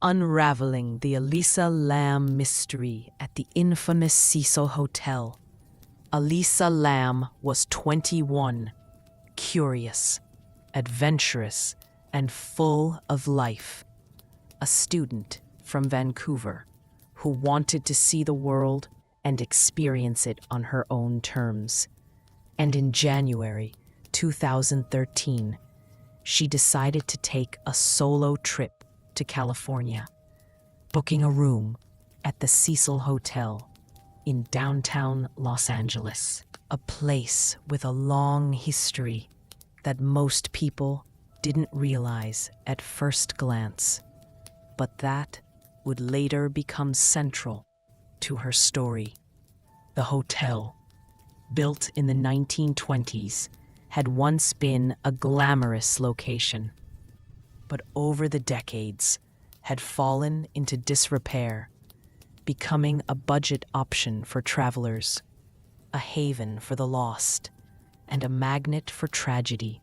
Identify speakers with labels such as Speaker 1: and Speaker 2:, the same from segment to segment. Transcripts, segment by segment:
Speaker 1: unraveling the Elisa Lam mystery at the infamous Cecil Hotel. Elisa Lam was 21, curious, adventurous, and full of life. A student from Vancouver who wanted to see the world and experience it on her own terms. And in January 2013, she decided to take a solo trip to California, booking a room at the Cecil Hotel in downtown Los Angeles, a place with a long history that most people didn't realize at first glance, but that would later become central to her story. The hotel, built in the 1920s, had once been a glamorous location, but over the decades had fallen into disrepair, becoming a budget option for travelers, a haven for the lost, and a magnet for tragedy,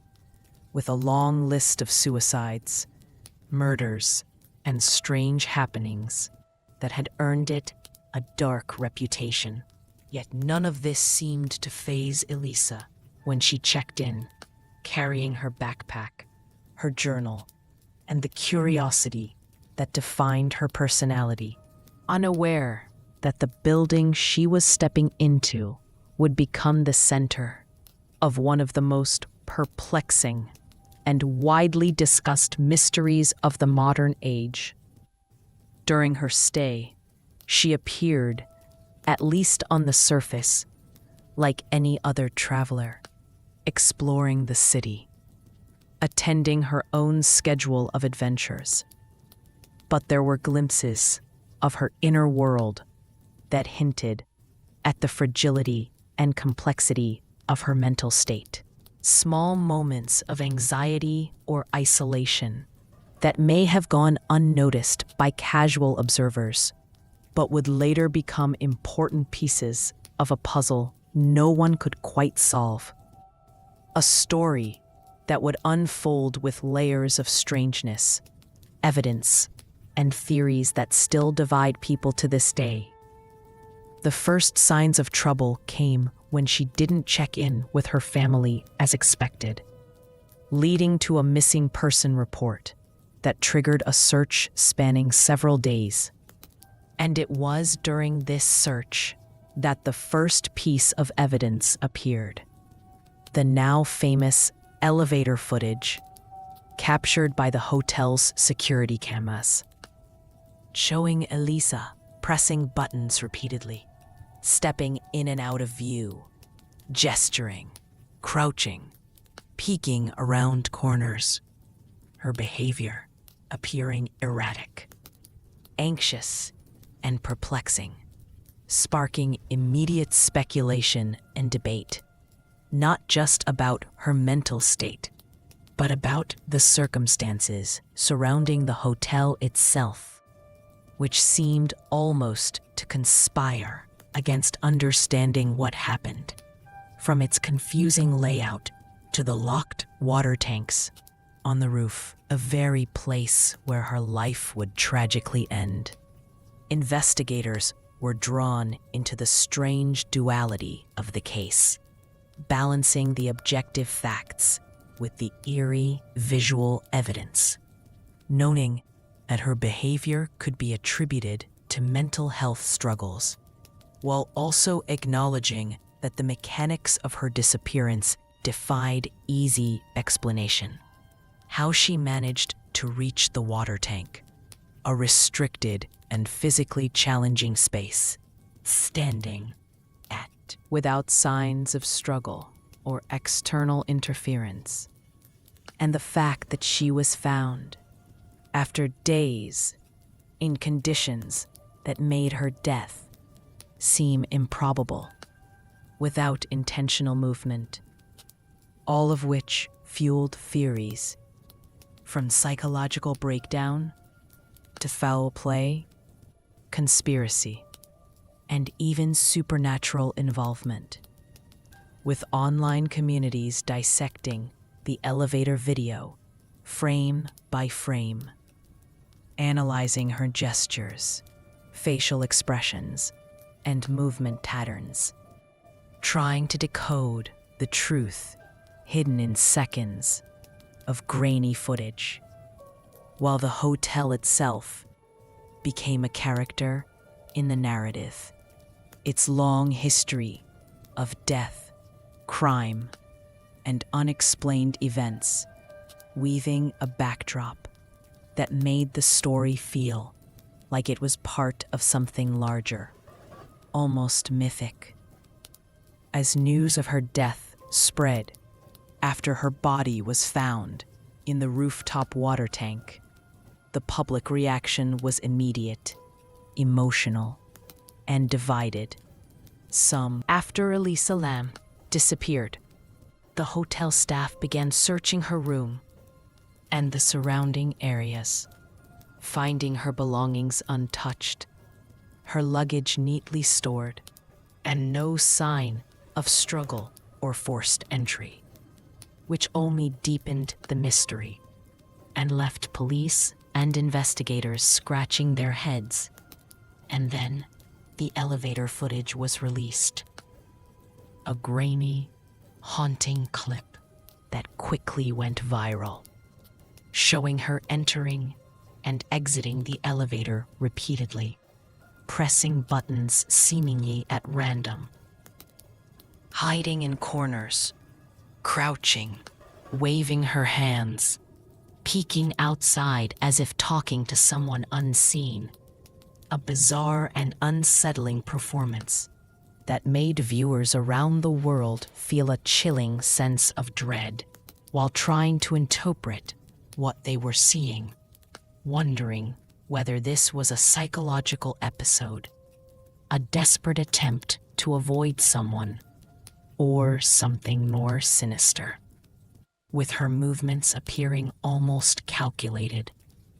Speaker 1: with a long list of suicides, murders, and strange happenings that had earned it a dark reputation. Yet none of this seemed to faze Elisa when she checked in, carrying her backpack, her journal, and the curiosity that defined her personality, unaware that the building she was stepping into would become the center of one of the most perplexing and widely discussed mysteries of the modern age. During her stay, she appeared, at least on the surface, like any other traveler, exploring the city, attending her own schedule of adventures. But there were glimpses of her inner world that hinted at the fragility and complexity of her mental state. Small moments of anxiety or isolation that may have gone unnoticed by casual observers, but would later become important pieces of a puzzle no one could quite solve. A story that would unfold with layers of strangeness, evidence, and theories that still divide people to this day. The first signs of trouble came when she didn't check in with her family as expected, leading to a missing person report that triggered a search spanning several days. And it was during this search that the first piece of evidence appeared: the now famous elevator footage captured by the hotel's security cameras, showing Elisa pressing buttons repeatedly, stepping in and out of view, gesturing, crouching, peeking around corners, her behavior appearing erratic, anxious, and perplexing, sparking immediate speculation and debate, not just about her mental state, but about the circumstances surrounding the hotel itself, which seemed almost to conspire against understanding what happened, from its confusing layout to the locked water tanks on the roof, a very place where her life would tragically end. Investigators were drawn into the strange duality of the case, balancing the objective facts with the eerie visual evidence, noting that her behavior could be attributed to mental health struggles, while also acknowledging that the mechanics of her disappearance defied easy explanation. How she managed to reach the water tank, a restricted and physically challenging space, standing at, without signs of struggle or external interference, and the fact that she was found after days in conditions that made her death seem improbable, without intentional movement, all of which fueled theories from psychological breakdown to foul play, conspiracy, and even supernatural involvement, with online communities dissecting the elevator video frame by frame, analyzing her gestures, facial expressions, and movement patterns, trying to decode the truth hidden in seconds of grainy footage, while the hotel itself became a character in the narrative. Its long history of death, crime, and unexplained events, weaving a backdrop that made the story feel like it was part of something larger, almost mythic. As news of her death spread after her body was found in the rooftop water tank, the public reaction was immediate, emotional, and divided. After Elisa Lam disappeared, the hotel staff began searching her room and the surrounding areas, finding her belongings untouched, her luggage neatly stored, and no sign of struggle or forced entry, which only deepened the mystery and left police and investigators scratching their heads. And then the elevator footage was released. A grainy, haunting clip that quickly went viral, showing her entering and exiting the elevator repeatedly, pressing buttons seemingly at random, hiding in corners, crouching, waving her hands, peeking outside as if talking to someone unseen. A bizarre and unsettling performance that made viewers around the world feel a chilling sense of dread while trying to interpret what they were seeing, wondering whether this was a psychological episode, a desperate attempt to avoid someone, or something more sinister. With her movements appearing almost calculated,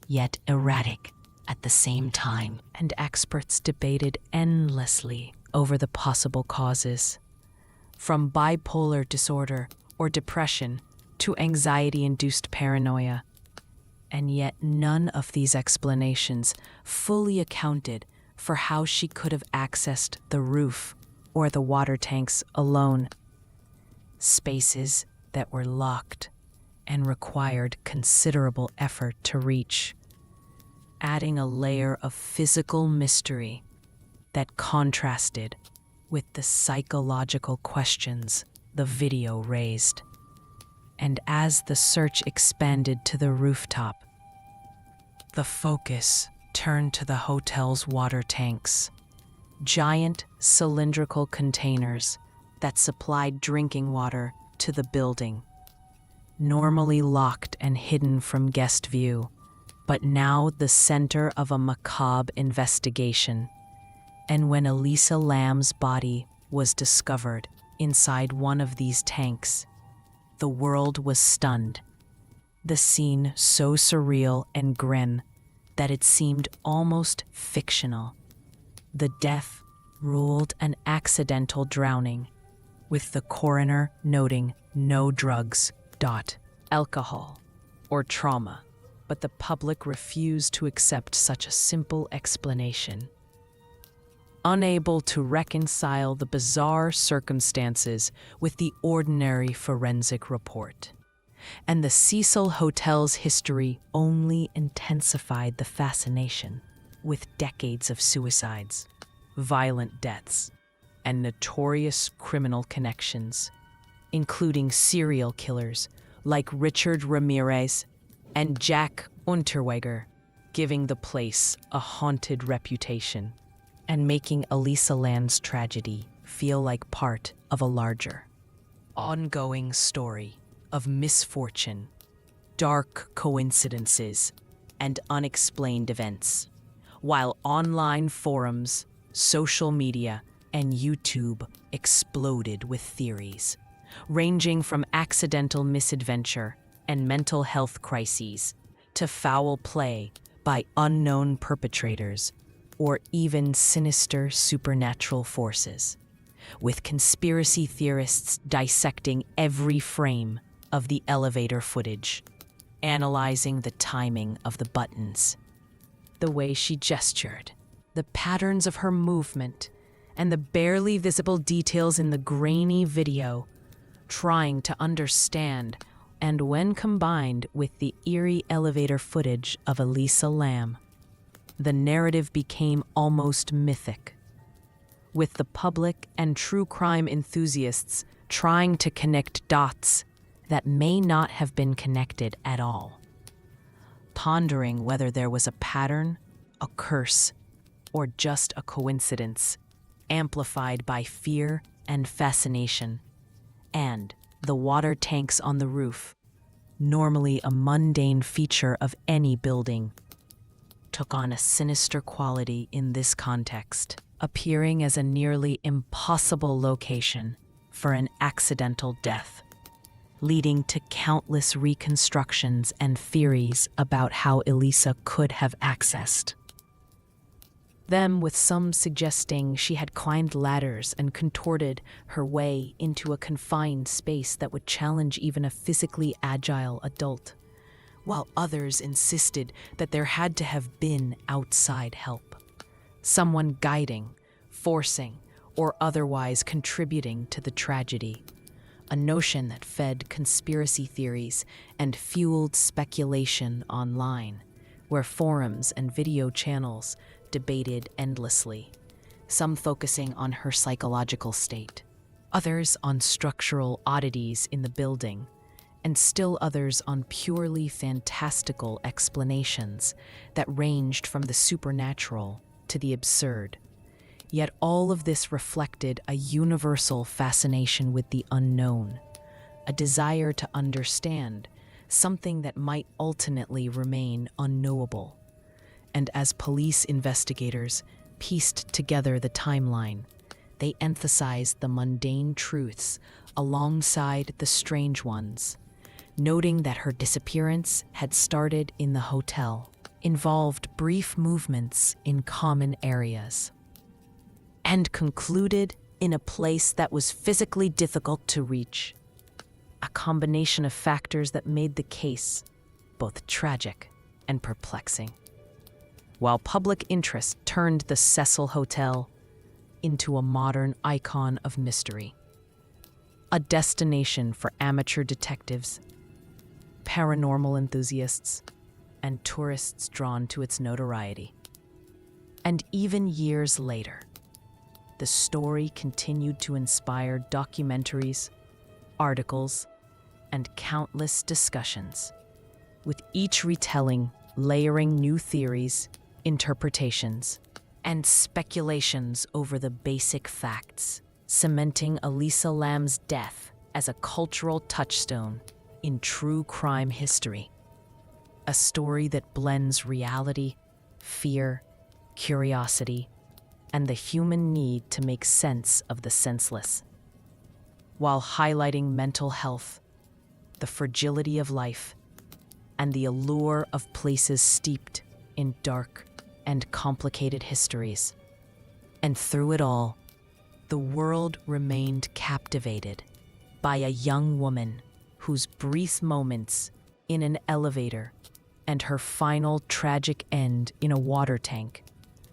Speaker 1: yet erratic at the same time, and experts debated endlessly over the possible causes, from bipolar disorder or depression to anxiety-induced paranoia. And yet none of these explanations fully accounted for how she could have accessed the roof or the water tanks alone, spaces that were locked and required considerable effort to reach, adding a layer of physical mystery that contrasted with the psychological questions the video raised. And as the search expanded to the rooftop, the focus turned to the hotel's water tanks, giant cylindrical containers that supplied drinking water to the building, normally locked and hidden from guest view, but now the center of a macabre investigation. And when Elisa Lam's body was discovered inside one of these tanks, the world was stunned. The scene so surreal and grim that it seemed almost fictional. The death ruled an accidental drowning, with the coroner noting no drugs, alcohol, or trauma, but the public refused to accept such a simple explanation. Unable to reconcile the bizarre circumstances with the ordinary forensic report. And the Cecil Hotel's history only intensified the fascination, with decades of suicides, violent deaths, and notorious criminal connections, including serial killers like Richard Ramirez and Jack Unterweger, giving the place a haunted reputation and making Elisa Lam's tragedy feel like part of a larger, ongoing story of misfortune, dark coincidences, and unexplained events, while online forums, social media, and YouTube exploded with theories, ranging from accidental misadventure and mental health crises to foul play by unknown perpetrators or even sinister supernatural forces, with conspiracy theorists dissecting every frame of the elevator footage, analyzing the timing of the buttons, The way she gestured, the patterns of her movement, and the barely visible details in the grainy video, trying to understand, and when combined with the eerie elevator footage of Elisa Lam, the narrative became almost mythic, with the public and true crime enthusiasts trying to connect dots that may not have been connected at all, pondering whether there was a pattern, a curse, or just a coincidence, amplified by fear and fascination. And the water tanks on the roof, normally a mundane feature of any building, took on a sinister quality in this context, appearing as a nearly impossible location for an accidental death, leading to countless reconstructions and theories about how Elisa could have accessed them, with some suggesting she had climbed ladders and contorted her way into a confined space that would challenge even a physically agile adult, while others insisted that there had to have been outside help, someone guiding, forcing, or otherwise contributing to the tragedy, a notion that fed conspiracy theories and fueled speculation online, where forums and video channels debated endlessly, some focusing on her psychological state, others on structural oddities in the building, and still others on purely fantastical explanations that ranged from the supernatural to the absurd. Yet all of this reflected a universal fascination with the unknown, a desire to understand something that might ultimately remain unknowable. And as police investigators pieced together the timeline, they emphasized the mundane truths alongside the strange ones, noting that her disappearance had started in the hotel, involved brief movements in common areas, and concluded in a place that was physically difficult to reach, a combination of factors that made the case both tragic and perplexing. While public interest turned the Cecil Hotel into a modern icon of mystery, a destination for amateur detectives, paranormal enthusiasts, and tourists drawn to its notoriety. And even years later, the story continued to inspire documentaries, articles, and countless discussions, with each retelling layering new theories, interpretations, and speculations over the basic facts, cementing Elisa Lam's death as a cultural touchstone in true crime history. A story that blends reality, fear, curiosity, and the human need to make sense of the senseless, while highlighting mental health, the fragility of life, and the allure of places steeped in dark and complicated histories. And through it all, the world remained captivated by a young woman whose brief moments in an elevator and her final tragic end in a water tank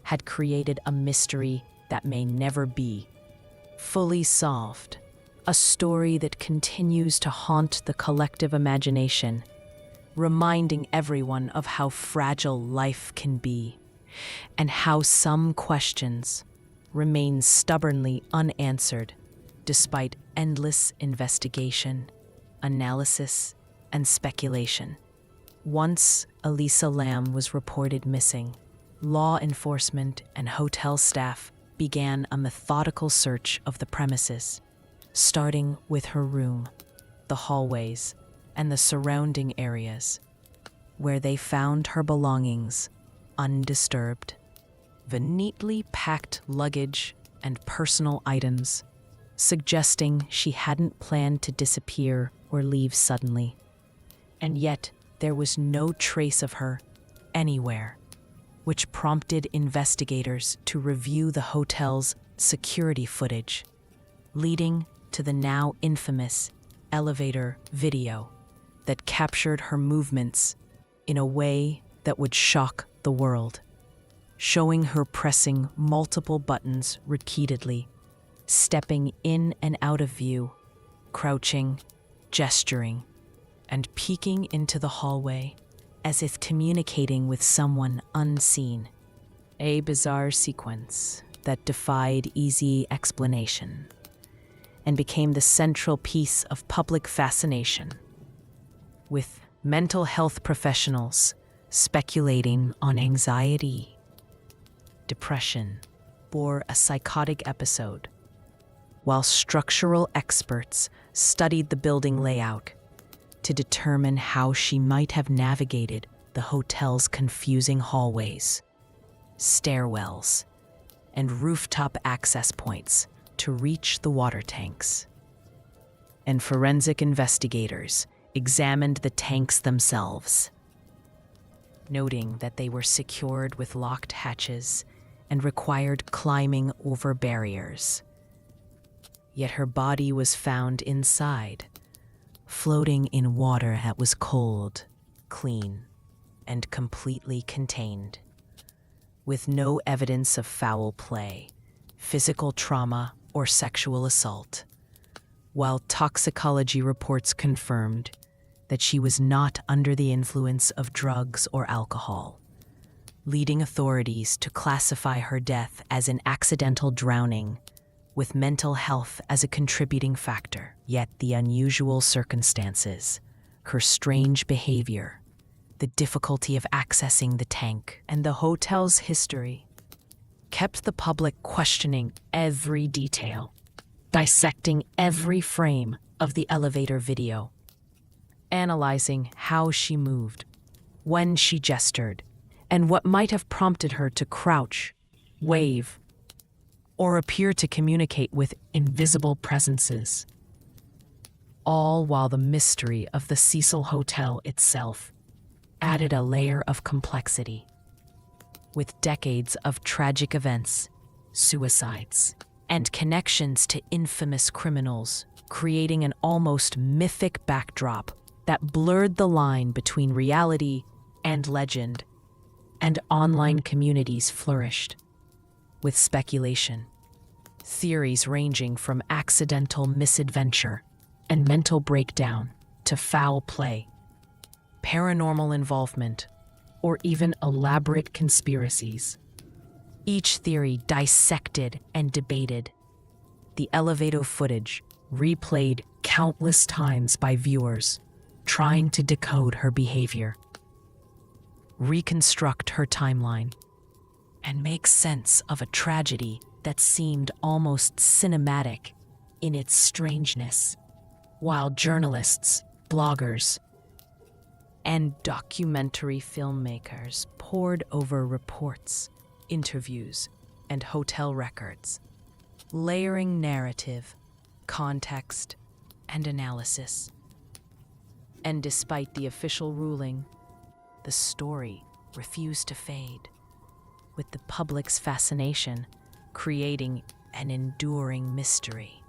Speaker 1: had created a mystery that may never be fully solved, a story that continues to haunt the collective imagination, reminding everyone of how fragile life can be and how some questions remain stubbornly unanswered despite endless investigation, analysis, and speculation. Once Elisa Lam was reported missing, law enforcement and hotel staff began a methodical search of the premises, starting with her room, the hallways, and the surrounding areas, where they found her belongings undisturbed. The neatly packed luggage and personal items, suggesting she hadn't planned to disappear or leave suddenly. And yet, there was no trace of her anywhere, which prompted investigators to review the hotel's security footage, leading to the now infamous elevator video that captured her movements in a way that would shock the world. showing her pressing multiple buttons repeatedly, stepping in and out of view, crouching, gesturing, and peeking into the hallway as if communicating with someone unseen. A bizarre sequence that defied easy explanation and became the central piece of public fascination, with mental health professionals speculating on anxiety, depression, or a psychotic episode, while structural experts studied the building layout to determine how she might have navigated the hotel's confusing hallways, stairwells, and rooftop access points to reach the water tanks. And forensic investigators examined the tanks themselves, noting that they were secured with locked hatches and required climbing over barriers. Yet her body was found inside, floating in water that was cold, clean, and completely contained, with no evidence of foul play, physical trauma, or sexual assault, while toxicology reports confirmed that she was not under the influence of drugs or alcohol, leading authorities to classify her death as an accidental drowning, with mental health as a contributing factor. Yet the unusual circumstances, her strange behavior, the difficulty of accessing the tank, and the hotel's history kept the public questioning every detail, dissecting every frame of the elevator video, analyzing how she moved, when she gestured, and what might have prompted her to crouch, wave, or appear to communicate with invisible presences. All while the mystery of the Cecil Hotel itself added a layer of complexity, with decades of tragic events, suicides, and connections to infamous criminals, creating an almost mythic backdrop that blurred the line between reality and legend, and online communities flourished, with speculation, theories ranging from accidental misadventure and mental breakdown to foul play, paranormal involvement, or even elaborate conspiracies. Each theory dissected and debated. The elevator footage replayed countless times by viewers, trying to decode her behavior, reconstruct her timeline, and make sense of a tragedy that seemed almost cinematic in its strangeness, while journalists, bloggers, and documentary filmmakers pored over reports, interviews, and hotel records, layering narrative, context, and analysis. And despite the official ruling, the story refused to fade, with the public's fascination creating an enduring mystery.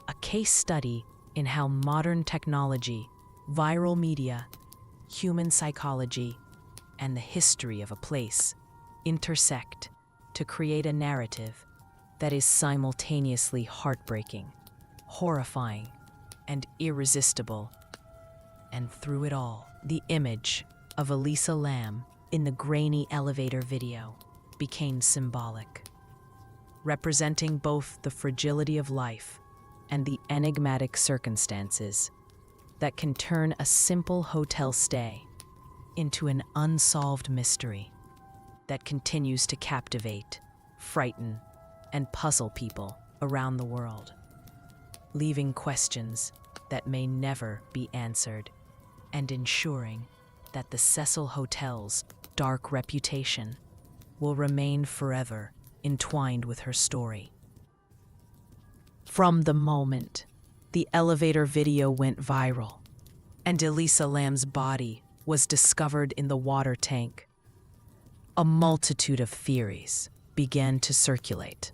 Speaker 1: A case study in how modern technology, viral media, human psychology, and the history of a place intersect to create a narrative that is simultaneously heartbreaking, horrifying, and irresistible. And through it all, the image of Elisa Lam in the grainy elevator video became symbolic, representing both the fragility of life and the enigmatic circumstances that can turn a simple hotel stay into an unsolved mystery that continues to captivate, frighten, and puzzle people around the world, leaving questions that may never be answered and ensuring that the Cecil Hotel's dark reputation will remain forever entwined with her story. From the moment the elevator video went viral and Elisa Lam's body was discovered in the water tank, a multitude of theories began to circulate,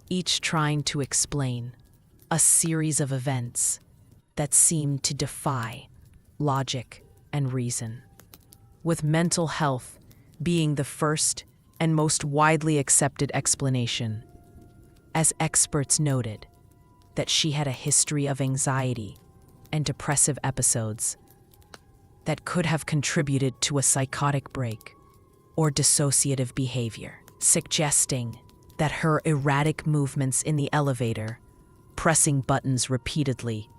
Speaker 1: each trying to explain a series of events that seemed to defy logic and reason, with mental health being the first and most widely accepted explanation, as experts noted that she had a history of anxiety and depressive episodes that could have contributed to a psychotic break or dissociative behavior, suggesting that her erratic movements in the elevator, pressing buttons repeatedly,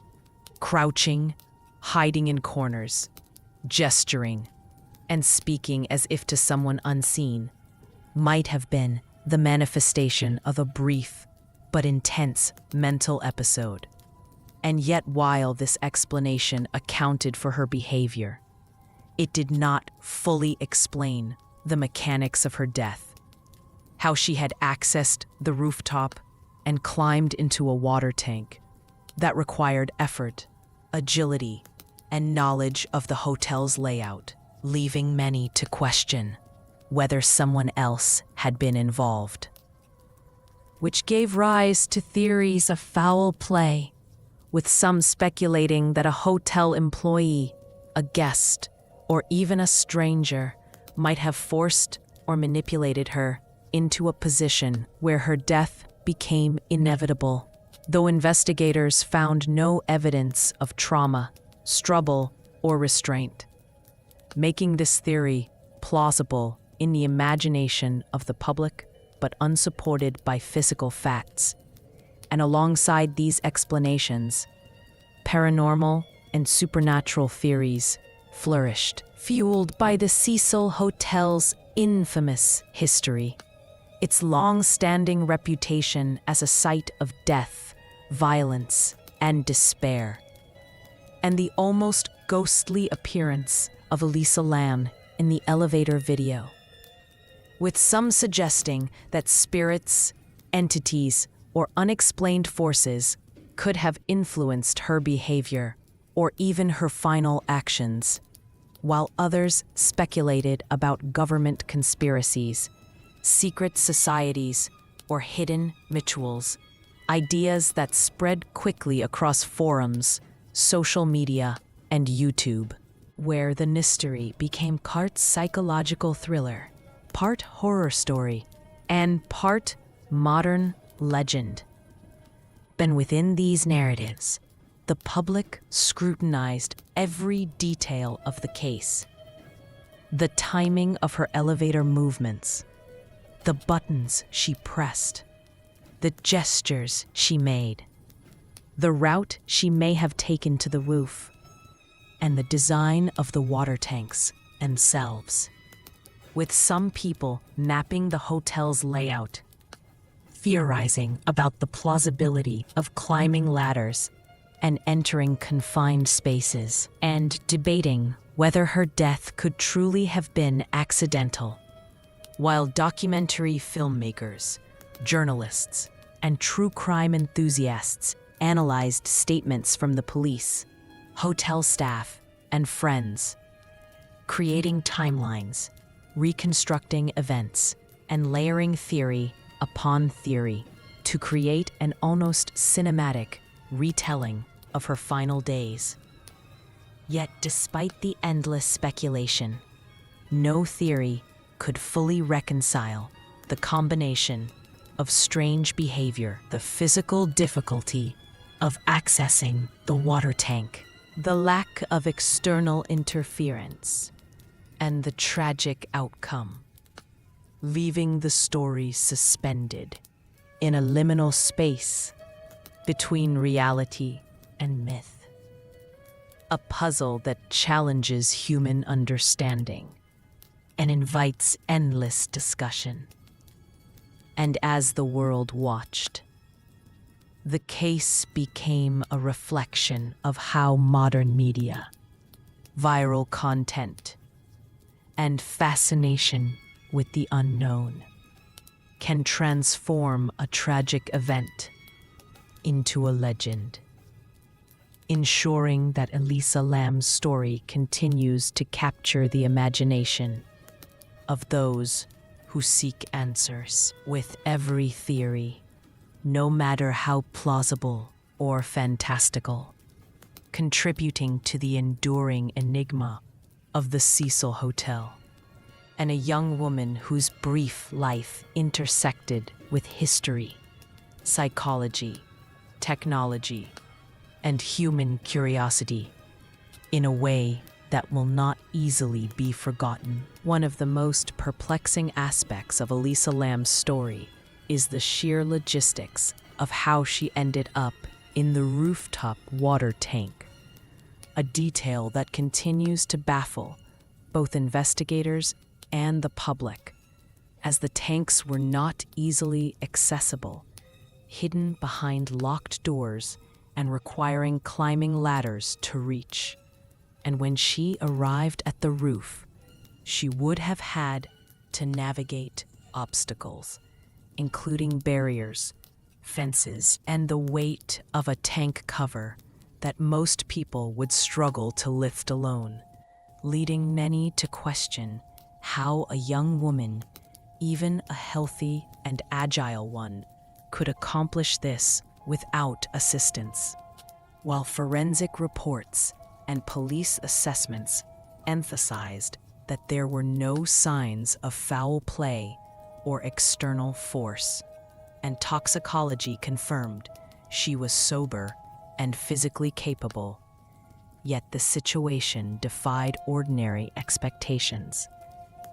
Speaker 1: crouching, hiding in corners, gesturing, and speaking as if to someone unseen, might have been the manifestation of a brief but intense mental episode. And yet, while this explanation accounted for her behavior, it did not fully explain the mechanics of her death, how she had accessed the rooftop and climbed into a water tank that required effort, agility, and knowledge of the hotel's layout, leaving many to question whether someone else had been involved, which gave rise to theories of foul play, with some speculating that a hotel employee, a guest, or even a stranger might have forced or manipulated her into a position where her death became inevitable, though investigators found no evidence of trauma, struggle, or restraint, making this theory plausible in the imagination of the public but unsupported by physical facts. And alongside these explanations, paranormal and supernatural theories flourished, fueled by the Cecil Hotel's infamous history, its long-standing reputation as a site of death, violence, and despair, and the almost ghostly appearance of Elisa Lam in the elevator video, with some suggesting that spirits, entities, or unexplained forces could have influenced her behavior or even her final actions, while others speculated about government conspiracies, secret societies, or hidden rituals, ideas that spread quickly across forums, social media, and YouTube, where the mystery became part psychological thriller, part horror story, and part modern legend. And within these narratives, the public scrutinized every detail of the case. The timing of her elevator movements, the buttons she pressed, the gestures she made, the route she may have taken to the roof, and the design of the water tanks themselves, with some people mapping the hotel's layout, theorizing about the plausibility of climbing ladders and entering confined spaces, and debating whether her death could truly have been accidental, while documentary filmmakers, journalists, and true crime enthusiasts analyzed statements from the police, hotel staff, and friends, creating timelines, reconstructing events, and layering theory upon theory to create an almost cinematic retelling of her final days. Yet, despite the endless speculation, no theory could fully reconcile the combination of strange behavior, the physical difficulty of accessing the water tank, the lack of external interference, and the tragic outcome, leaving the story suspended in a liminal space between reality and myth. A puzzle that challenges human understanding and invites endless discussion. And as the world watched, the case became a reflection of how modern media, viral content, and fascination with the unknown can transform a tragic event into a legend, ensuring that Elisa Lam's story continues to capture the imagination of those who seek answers. With every theory, no matter how plausible or fantastical, contributing to the enduring enigma of the Cecil Hotel. and a young woman whose brief life intersected with history, psychology, technology, and human curiosity in a way that will not easily be forgotten. One of the most perplexing aspects of Elisa Lam's story is the sheer logistics of how she ended up in the rooftop water tank, a detail that continues to baffle both investigators and the public, as the tanks were not easily accessible, hidden behind locked doors and requiring climbing ladders to reach. And when she arrived at the roof, she would have had to navigate obstacles, including barriers, fences, and the weight of a tank cover that most people would struggle to lift alone, leading many to question how a young woman, even a healthy and agile one, could accomplish this without assistance. While forensic reports and police assessments emphasized that there were no signs of foul play or external force, and toxicology confirmed she was sober and physically capable, yet the situation defied ordinary expectations,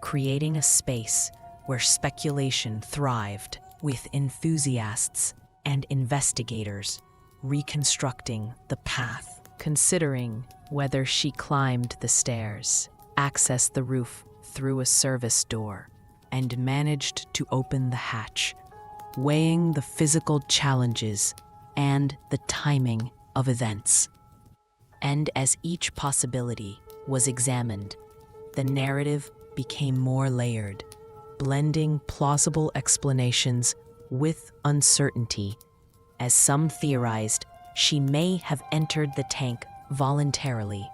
Speaker 1: creating a space where speculation thrived, with enthusiasts and investigators reconstructing the path, considering whether she climbed the stairs, accessed the roof through a service door, and managed to open the hatch, weighing the physical challenges and the timing of events. And as each possibility was examined, the narrative became more layered, blending plausible explanations with uncertainty, as some theorized she may have entered the tank voluntarily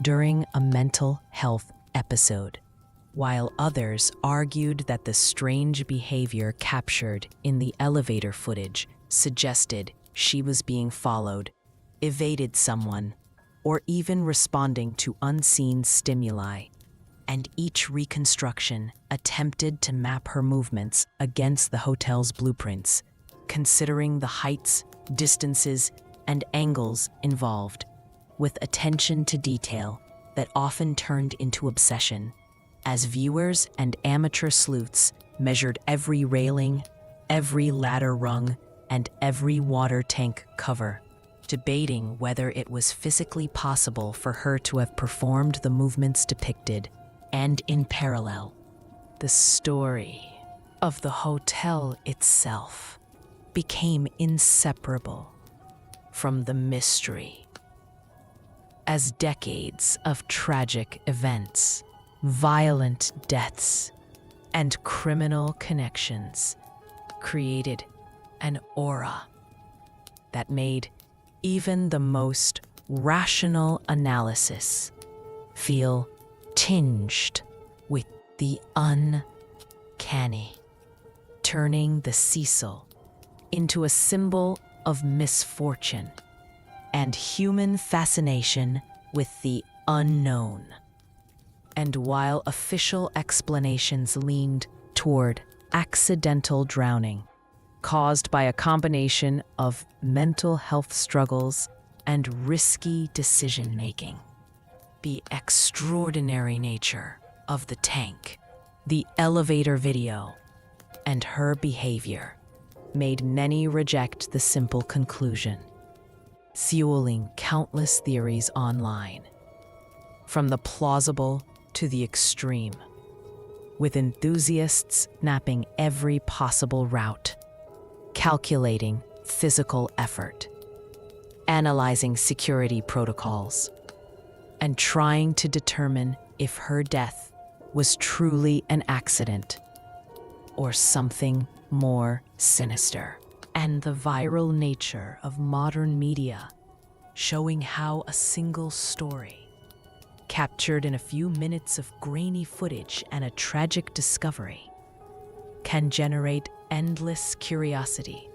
Speaker 1: during a mental health episode, while others argued that the strange behavior captured in the elevator footage suggested she was being followed, evaded someone, or even responding to unseen stimuli, and each reconstruction attempted to map her movements against the hotel's blueprints, considering the heights, distances, and angles involved, with attention to detail that often turned into obsession, as viewers and amateur sleuths measured every railing, every ladder rung, and every water tank cover, debating whether it was physically possible for her to have performed the movements depicted. And in parallel, the story of the hotel itself became inseparable from the mystery, as decades of tragic events, violent deaths, and criminal connections created an aura that made even the most rational analysis feel tinged with the uncanny, turning the Cecil into a symbol of misfortune and human fascination with the unknown. And while official explanations leaned toward accidental drowning, caused by a combination of mental health struggles and risky decision-making, the extraordinary nature of the tank, the elevator video, and her behavior made many reject the simple conclusion, fueling countless theories online, from the plausible to the extreme, with enthusiasts mapping every possible route, calculating physical effort, analyzing security protocols, and trying to determine if her death was truly an accident or something more sinister. And the viral nature of modern media, showing how a single story, captured in a few minutes of grainy footage and a tragic discovery, can generate endless curiosity,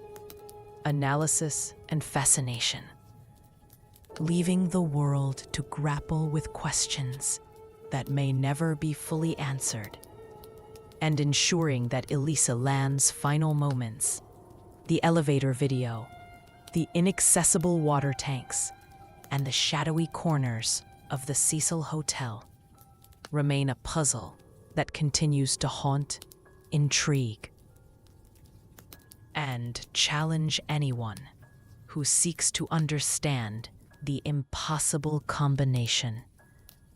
Speaker 1: analysis, and fascination, leaving the world to grapple with questions that may never be fully answered, and ensuring that Elisa Lam's final moments, the elevator video, the inaccessible water tanks, and the shadowy corners of the Cecil Hotel remain a puzzle that continues to haunt, intrigue, and challenge anyone who seeks to understand the impossible combination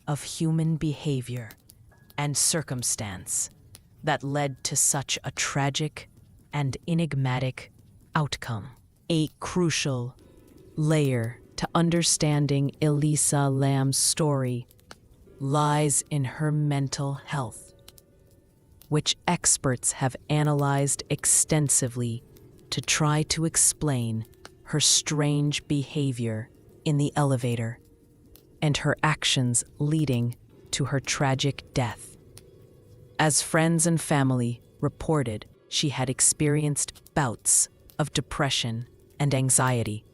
Speaker 1: of human behavior and circumstance that led to such a tragic and enigmatic outcome. A crucial layer to understanding Elisa Lam's story lies in her mental health, which experts have analyzed extensively to try to explain her strange behavior in the elevator and her actions leading to her tragic death. As friends and family reported, she had experienced bouts of depression and anxiety,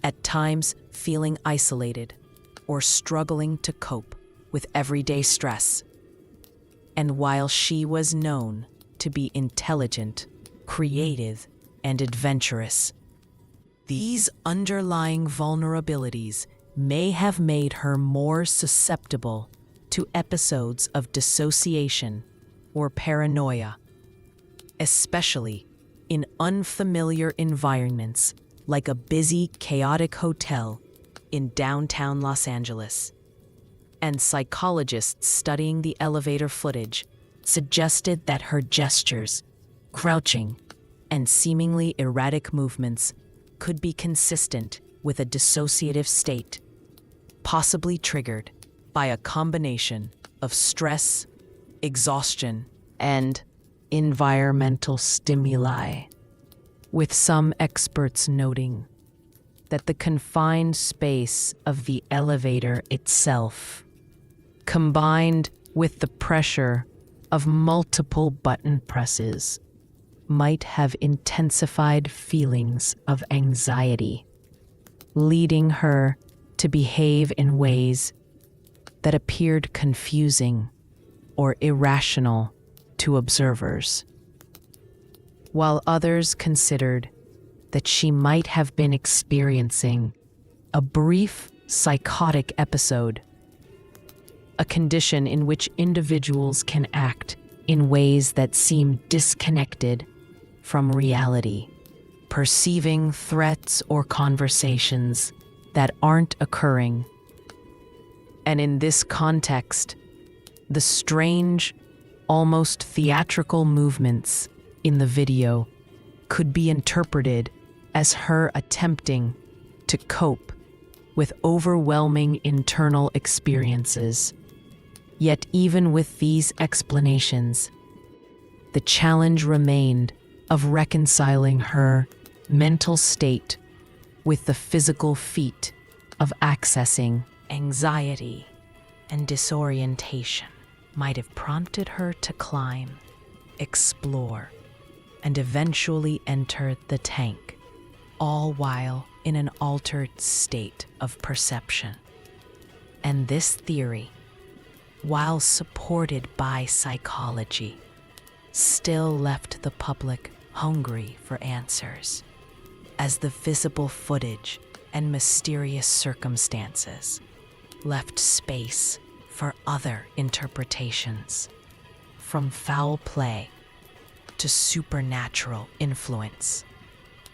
Speaker 1: at times feeling isolated or struggling to cope with everyday stress. And while she was known to be intelligent, creative, and adventurous, these underlying vulnerabilities may have made her more susceptible to episodes of dissociation or paranoia, especially in unfamiliar environments like a busy, chaotic hotel in downtown Los Angeles. And psychologists studying the elevator footage suggested that her gestures, crouching, and seemingly erratic movements could be consistent with a dissociative state, possibly triggered by a combination of stress, exhaustion, and environmental stimuli, with some experts noting that the confined space of the elevator itself, combined with the pressure of multiple button presses, might have intensified feelings of anxiety, leading her to behave in ways that appeared confusing or irrational to observers, while others considered that she might have been experiencing a brief psychotic episode, a condition in which individuals can act in ways that seem disconnected from reality, perceiving threats or conversations that aren't occurring. And in this context, the strange, almost theatrical movements in the video could be interpreted as her attempting to cope with overwhelming internal experiences. Yet even with these explanations, the challenge remained of reconciling her mental state with the physical feat of accessing anxiety and disorientation might have prompted her to climb, explore, and eventually enter the tank, all while in an altered state of perception. And this theory, while supported by psychology, still left the public hungry for answers, as the visible footage and mysterious circumstances left space for other interpretations, from foul play to supernatural influence,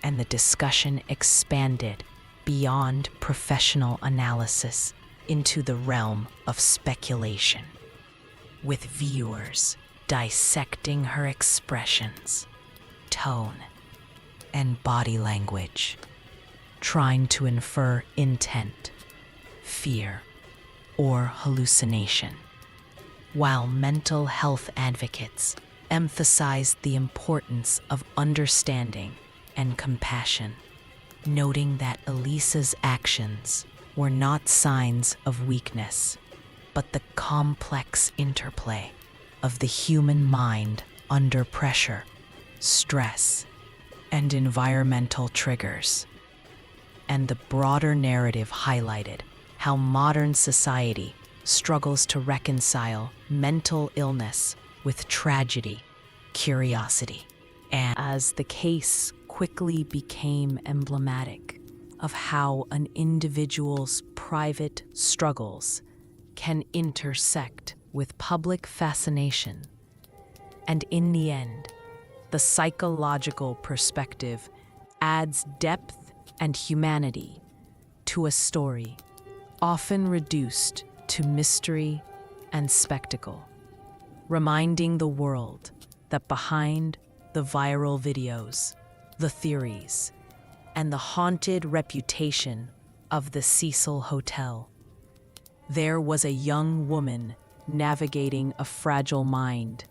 Speaker 1: and the discussion expanded beyond professional analysis into the realm of speculation, with viewers dissecting her expressions, tone, and body language, trying to infer intent, fear, or hallucination, while mental health advocates emphasize the importance of understanding and compassion, noting that Elisa's actions were not signs of weakness, but the complex interplay of the human mind under pressure, stress, and environmental triggers. And the broader narrative highlighted how modern society struggles to reconcile mental illness with tragedy, curiosity, and as the case quickly became emblematic of how an individual's private struggles can intersect with public fascination. And in the end, the psychological perspective adds depth and humanity to a story often reduced to mystery and spectacle, reminding the world that behind the viral videos, the theories, and the haunted reputation of the Cecil Hotel, there was a young woman navigating a fragile mind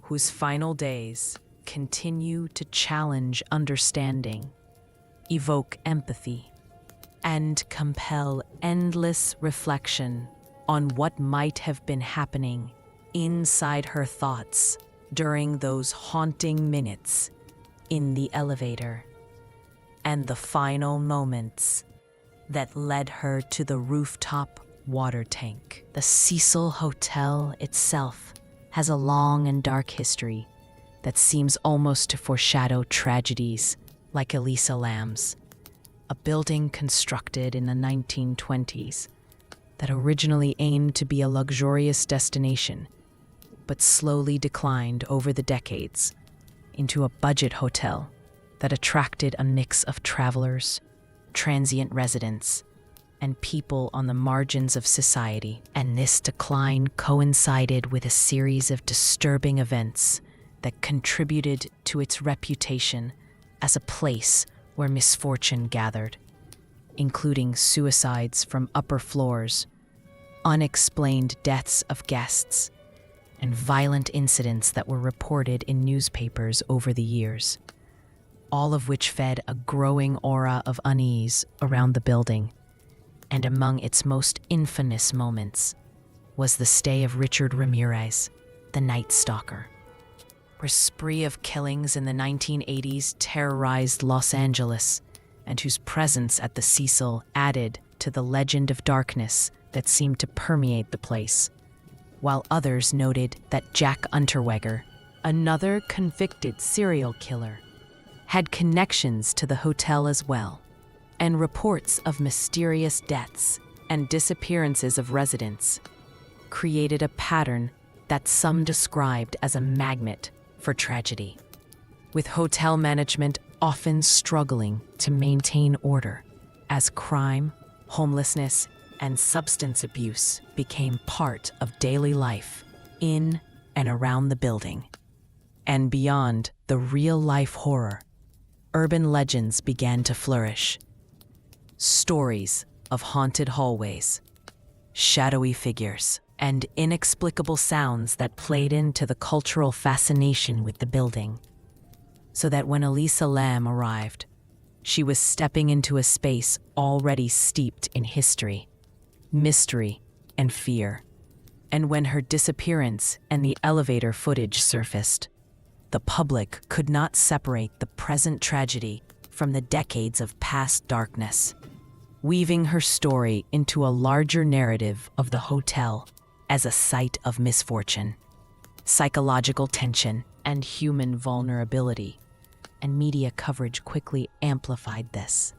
Speaker 1: whose final days continue to challenge understanding, evoke empathy, and compel endless reflection on what might have been happening inside her thoughts during those haunting minutes in the elevator, and the final moments that led her to the rooftop water tank. The Cecil Hotel itself has a long and dark history that seems almost to foreshadow tragedies like Elisa Lam's, a building constructed in the 1920s that originally aimed to be a luxurious destination, but slowly declined over the decades into a budget hotel that attracted a mix of travelers, transient residents, and people on the margins of society. And this decline coincided with a series of disturbing events that contributed to its reputation as a place where misfortune gathered, including suicides from upper floors, unexplained deaths of guests, and violent incidents that were reported in newspapers over the years, all of which fed a growing aura of unease around the building. And among its most infamous moments was the stay of Richard Ramirez, the Night Stalker, whose spree of killings in the 1980s terrorized Los Angeles, and whose presence at the Cecil added to the legend of darkness that seemed to permeate the place, while others noted that Jack Unterweger, another convicted serial killer, had connections to the hotel as well, and reports of mysterious deaths and disappearances of residents created a pattern that some described as a magnet for tragedy, with hotel management often struggling to maintain order as crime, homelessness, and substance abuse became part of daily life in and around the building. And beyond the real-life horror, urban legends began to flourish. Stories of haunted hallways, shadowy figures, and inexplicable sounds that played into the cultural fascination with the building. So that when Elisa Lam arrived, she was stepping into a space already steeped in history, mystery, and fear. And when her disappearance and the elevator footage surfaced, the public could not separate the present tragedy from the decades of past darkness, weaving her story into a larger narrative of the hotel as a site of misfortune, psychological tension, and human vulnerability. And media coverage quickly amplified this,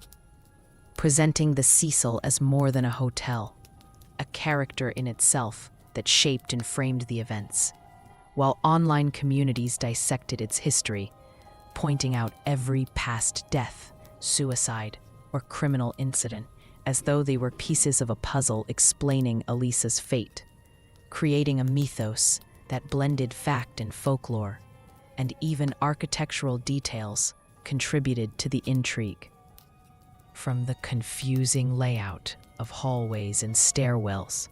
Speaker 1: presenting the Cecil as more than a hotel, a character in itself that shaped and framed the events, while online communities dissected its history, pointing out every past death, suicide, or criminal incident as though they were pieces of a puzzle explaining Elisa's fate, creating a mythos that blended fact and folklore, and even architectural details contributed to the intrigue. From the confusing layout of hallways and stairwells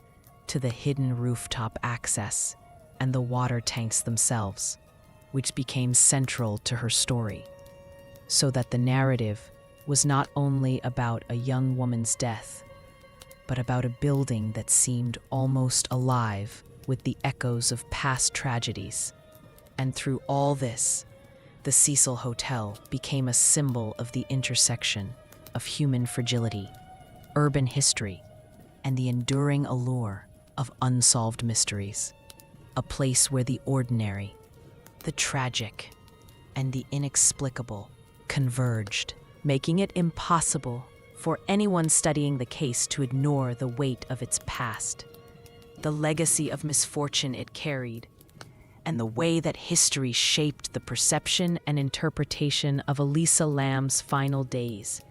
Speaker 1: to the hidden rooftop access and the water tanks themselves, which became central to her story, so that the narrative was not only about a young woman's death, but about a building that seemed almost alive with the echoes of past tragedies. And through all this, the Cecil Hotel became a symbol of the intersection of human fragility, urban history, and the enduring allure of unsolved mysteries. a place where the ordinary, the tragic, and the inexplicable converged, making it impossible for anyone studying the case to ignore the weight of its past, the legacy of misfortune it carried, and the way that history shaped the perception and interpretation of Elisa Lam's final days,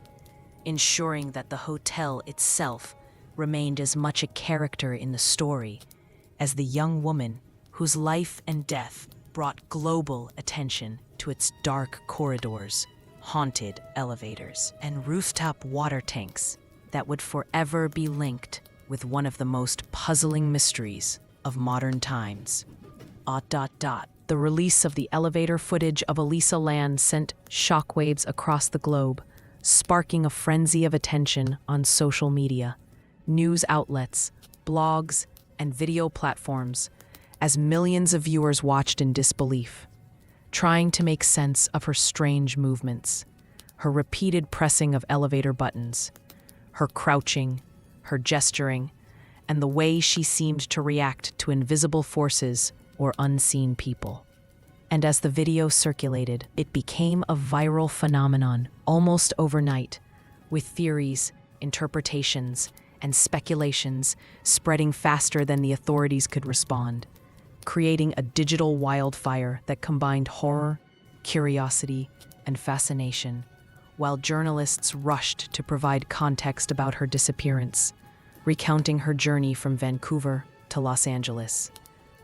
Speaker 1: ensuring that the hotel itself remained as much a character in the story as the young woman whose life and death brought global attention to its dark corridors, haunted elevators, and rooftop water tanks that would forever be linked with one of the most puzzling mysteries of modern times. The release of the elevator footage of Elisa Lam sent shockwaves across the globe, sparking a frenzy of attention on social media, news outlets, blogs, and video platforms as millions of viewers watched in disbelief, trying to make sense of her strange movements, her repeated pressing of elevator buttons, her crouching, her gesturing, and the way she seemed to react to invisible forces or unseen people. And as the video circulated, it became a viral phenomenon almost overnight, with theories, interpretations, and speculations spreading faster than the authorities could respond, creating a digital wildfire that combined horror, curiosity, and fascination, while journalists rushed to provide context about her disappearance, recounting her journey from Vancouver to Los Angeles,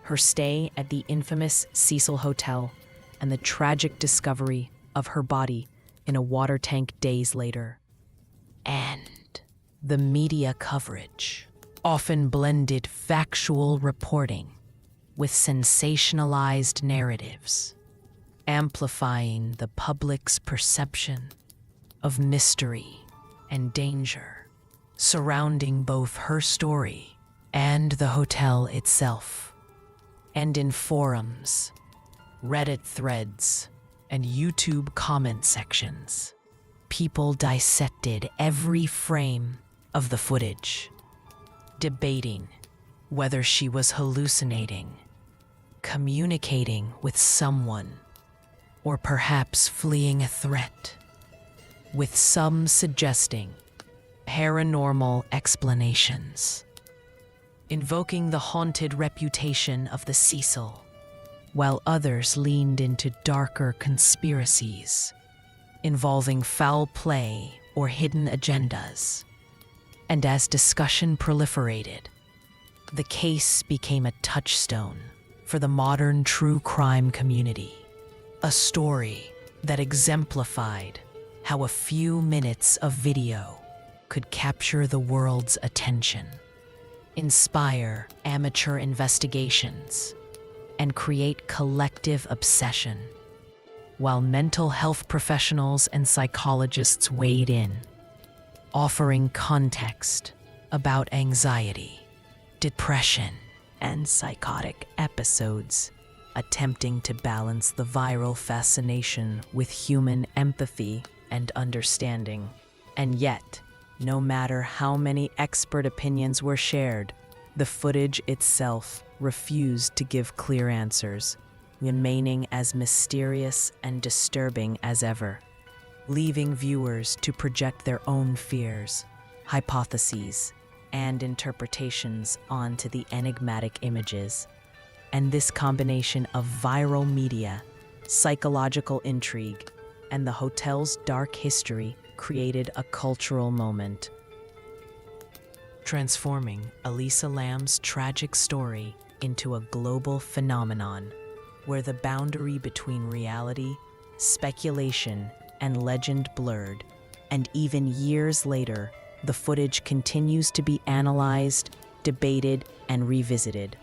Speaker 1: her stay at the infamous Cecil Hotel, and the tragic discovery of her body in a water tank days later. And the media coverage often blended factual reporting with sensationalized narratives, amplifying the public's perception of mystery and danger surrounding both her story and the hotel itself. And in forums, Reddit threads, and YouTube comment sections, people dissected every frame of the footage, debating whether she was hallucinating, communicating with someone, or perhaps fleeing a threat, with some suggesting paranormal explanations, invoking the haunted reputation of the Cecil, while others leaned into darker conspiracies involving foul play or hidden agendas. And as discussion proliferated, the case became a touchstone for the modern true crime community, a story that exemplified how a few minutes of video could capture the world's attention, inspire amateur investigations, and create collective obsession, while mental health professionals and psychologists weighed in, offering context about anxiety, depression, and psychotic episodes, attempting to balance the viral fascination with human empathy and understanding. And yet, no matter how many expert opinions were shared, the footage itself refused to give clear answers, remaining as mysterious and disturbing as ever, leaving viewers to project their own fears, hypotheses, and interpretations onto the enigmatic images. And this combination of viral media, psychological intrigue, and the hotel's dark history created a cultural moment, transforming Elisa Lam's tragic story into a global phenomenon where the boundary between reality, speculation, and legend blurred. And even years later, the footage continues to be analyzed, debated, and revisited.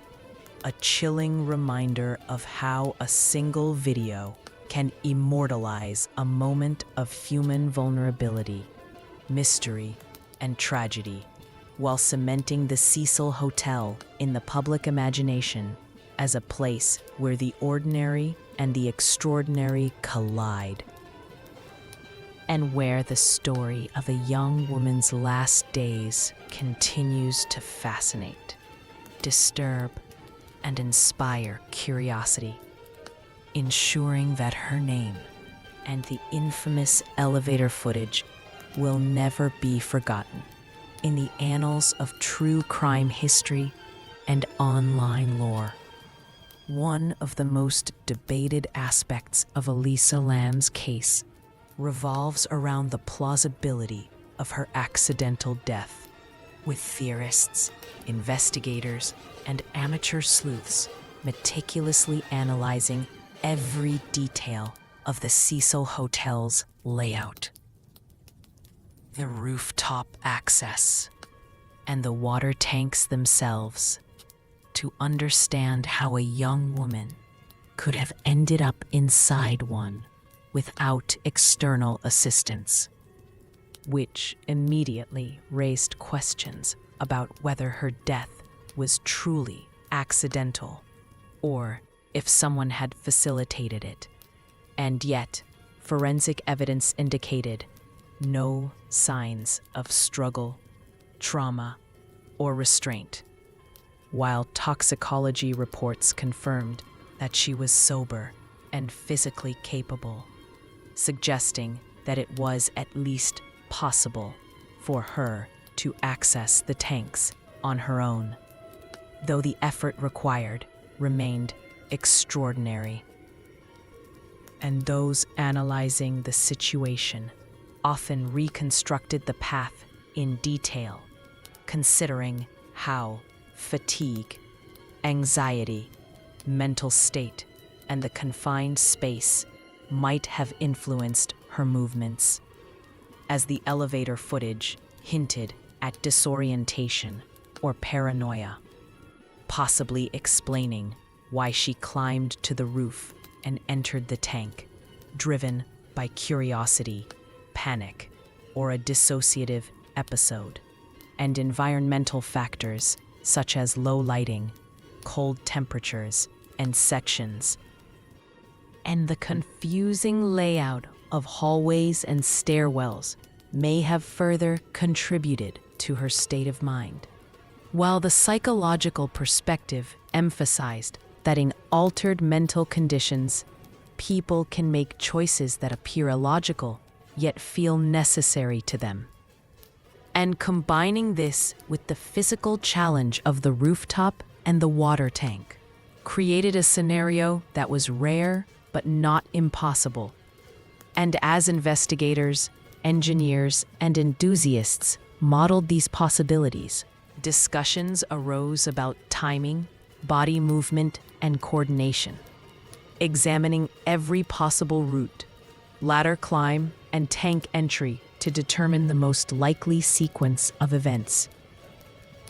Speaker 1: A chilling reminder of how a single video can immortalize a moment of human vulnerability, mystery, and tragedy, while cementing the Cecil Hotel in the public imagination as a place where the ordinary and the extraordinary collide, and where the story of a young woman's last days continues to fascinate, disturb, and inspire curiosity, ensuring that her name and the infamous elevator footage will never be forgotten in the annals of true crime history and online lore. One of the most debated aspects of Elisa Lam's case revolves around the plausibility of her accidental death, with theorists, investigators, and amateur sleuths meticulously analyzing every detail of the Cecil Hotel's layout. The rooftop access and the water tanks themselves, to understand how a young woman could have ended up inside one without external assistance, which immediately raised questions about whether her death was truly accidental or if someone had facilitated it. And yet, forensic evidence indicated no signs of struggle, trauma, or restraint, while toxicology reports confirmed that she was sober and physically capable, suggesting that it was at least possible for her to access the tanks on her own, though the effort required remained extraordinary. And those analyzing the situation often reconstructed the path in detail, considering how fatigue, anxiety, mental state, and the confined space might have influenced her movements, as the elevator footage hinted at disorientation or paranoia, possibly explaining why she climbed to the roof and entered the tank, driven by curiosity, panic, or a dissociative episode, and environmental factors such as low lighting, cold temperatures, and sections, and the confusing layout of hallways and stairwells may have further contributed to her state of mind. While the psychological perspective emphasized that in altered mental conditions, people can make choices that appear illogical yet feel necessary to them. And combining this with the physical challenge of the rooftop and the water tank created a scenario that was rare but not impossible. And as investigators, engineers, and enthusiasts modeled these possibilities, discussions arose about timing, body movement, and coordination, examining every possible route, ladder climb, and tank entry to determine the most likely sequence of events.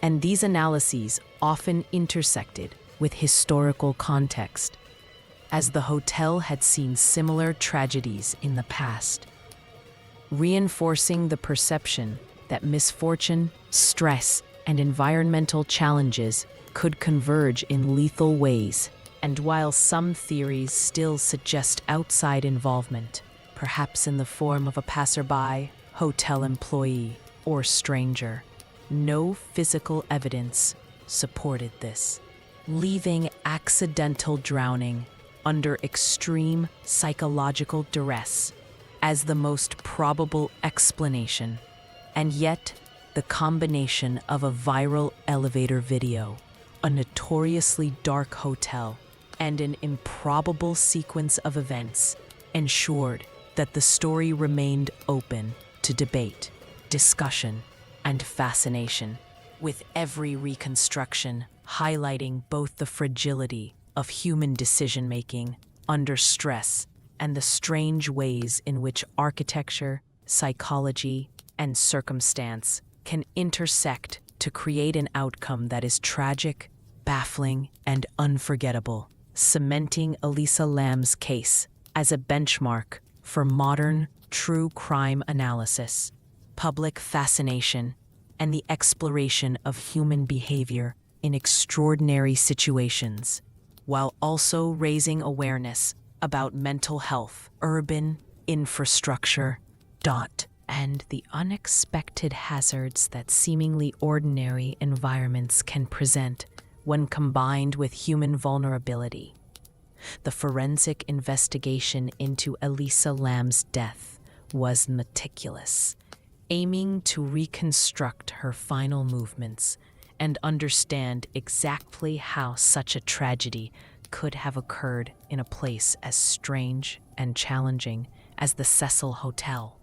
Speaker 1: And these analyses often intersected with historical context, as the hotel had seen similar tragedies in the past, reinforcing the perception that misfortune, stress, and environmental challenges could converge in lethal ways. And while some theories still suggest outside involvement, perhaps in the form of a passerby, hotel employee, or stranger, no physical evidence supported this, leaving accidental drowning under extreme psychological duress as the most probable explanation. And yet, the combination of a viral elevator video, a notoriously dark hotel, and an improbable sequence of events ensured that the story remained open to debate, discussion, and fascination, with every reconstruction highlighting both the fragility of human decision-making under stress and the strange ways in which architecture, psychology, and circumstance can intersect to create an outcome that is tragic, baffling, and unforgettable, cementing Elisa Lam's case as a benchmark for modern true crime analysis, public fascination, and the exploration of human behavior in extraordinary situations, while also raising awareness about mental health, urban infrastructure, and the unexpected hazards that seemingly ordinary environments can present when combined with human vulnerability. The forensic investigation into Elisa Lam's death was meticulous, aiming to reconstruct her final movements and understand exactly how such a tragedy could have occurred in a place as strange and challenging as the Cecil Hotel.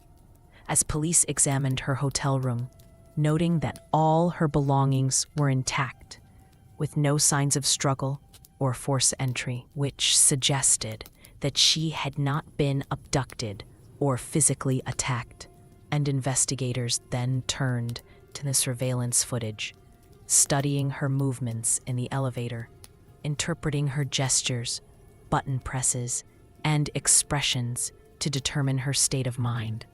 Speaker 1: As police examined her hotel room, noting that all her belongings were intact, with no signs of struggle or forced entry, which suggested that she had not been abducted or physically attacked, and investigators then turned to the surveillance footage, studying her movements in the elevator, interpreting her gestures, button presses, and expressions to determine her state of mind,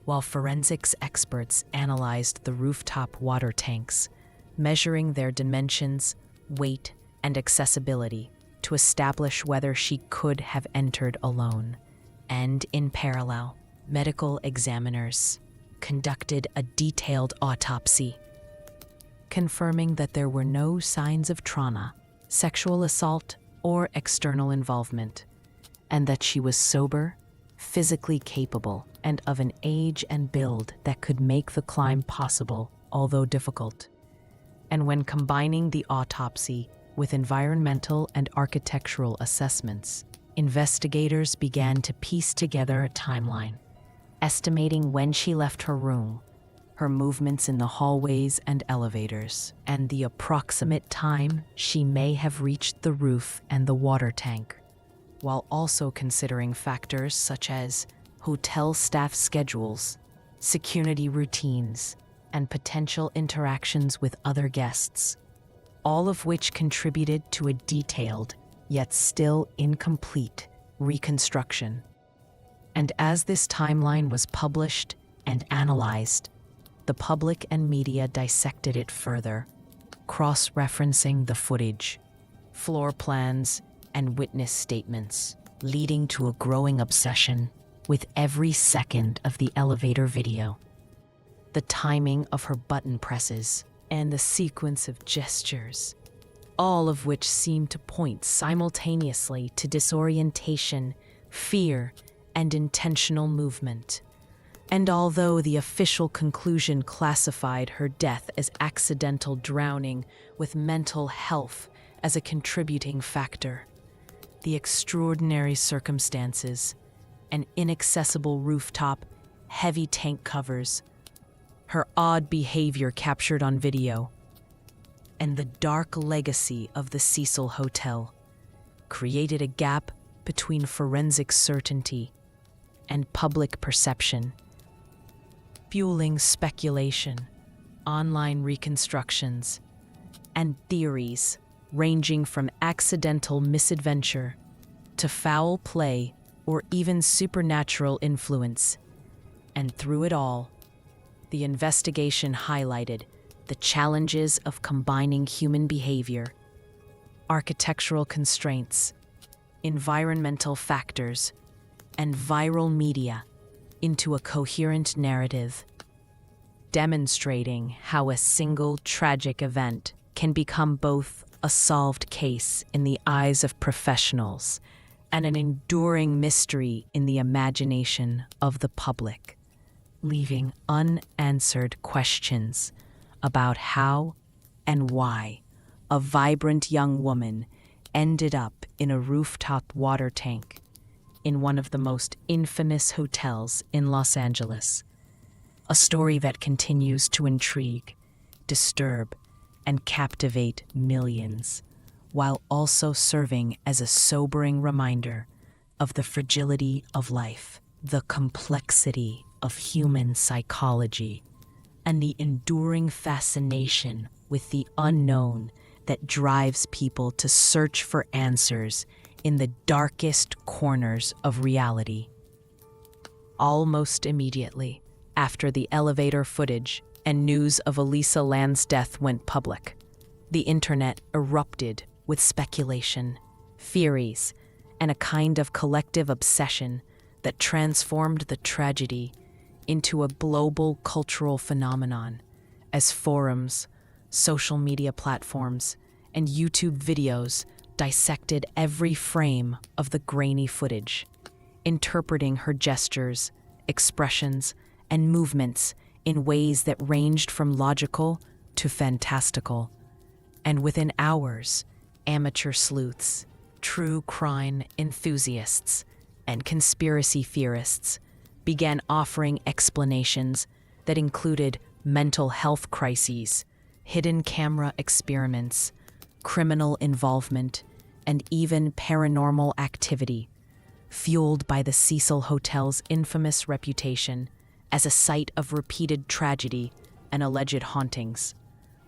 Speaker 1: while forensics experts analyzed the rooftop water tanks, measuring their dimensions, weight, and accessibility to establish whether she could have entered alone. And in parallel, medical examiners conducted a detailed autopsy, confirming that there were no signs of trauma, sexual assault, or external involvement, and that she was sober, physically capable, and of an age and build that could make the climb possible, although difficult. And when combining the autopsy with environmental and architectural assessments, investigators began to piece together a timeline, estimating when she left her room, her movements in the hallways and elevators, and the approximate time she may have reached the roof and the water tank, while also considering factors such as hotel staff schedules, security routines, and potential interactions with other guests, all of which contributed to a detailed, yet still incomplete, reconstruction. And as this timeline was published and analyzed, the public and media dissected it further, cross-referencing the footage, floor plans, and witness statements, leading to a growing obsession with every second of the elevator video. The timing of her button presses and the sequence of gestures, all of which seemed to point simultaneously to disorientation, fear, and intentional movement. And although the official conclusion classified her death as accidental drowning with mental health as a contributing factor, the extraordinary circumstances, an inaccessible rooftop, heavy tank covers, her odd behavior captured on video, and the dark legacy of the Cecil Hotel created a gap between forensic certainty and public perception, fueling speculation, online reconstructions, and theories ranging from accidental misadventure to foul play or even supernatural influence. And through it all, the investigation highlighted the challenges of combining human behavior, architectural constraints, environmental factors, and viral media into a coherent narrative, demonstrating how a single tragic event can become both a solved case in the eyes of professionals and an enduring mystery in the imagination of the public, leaving unanswered questions about how and why a vibrant young woman ended up in a rooftop water tank in one of the most infamous hotels in Los Angeles. A story that continues to intrigue, disturb, and captivate millions, while also serving as a sobering reminder of the fragility of life, the complexity of human psychology, and the enduring fascination with the unknown that drives people to search for answers in the darkest corners of reality. Almost immediately after the elevator footage and news of Elisa Lam's death went public, the internet erupted with speculation, theories, and a kind of collective obsession that transformed the tragedy into a global cultural phenomenon as forums, social media platforms, and YouTube videos dissected every frame of the grainy footage, interpreting her gestures, expressions, and movements in ways that ranged from logical to fantastical. And within hours, amateur sleuths, true crime enthusiasts, and conspiracy theorists began offering explanations that included mental health crises, hidden camera experiments, criminal involvement, and even paranormal activity, fueled by the Cecil Hotel's infamous reputation as a site of repeated tragedy and alleged hauntings,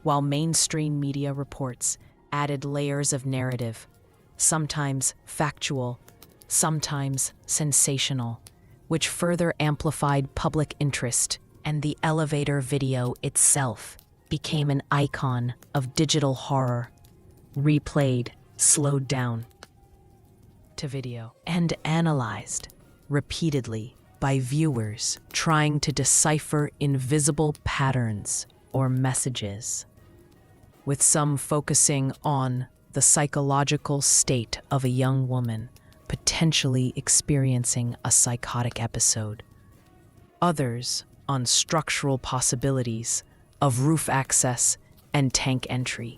Speaker 1: while mainstream media reports added layers of narrative, sometimes factual, sometimes sensational, which further amplified public interest, and the elevator video itself became an icon of digital horror, replayed, slowed down to video, and analyzed repeatedly by viewers trying to decipher invisible patterns or messages, with some focusing on the psychological state of a young woman potentially experiencing a psychotic episode, others on structural possibilities of roof access and tank entry,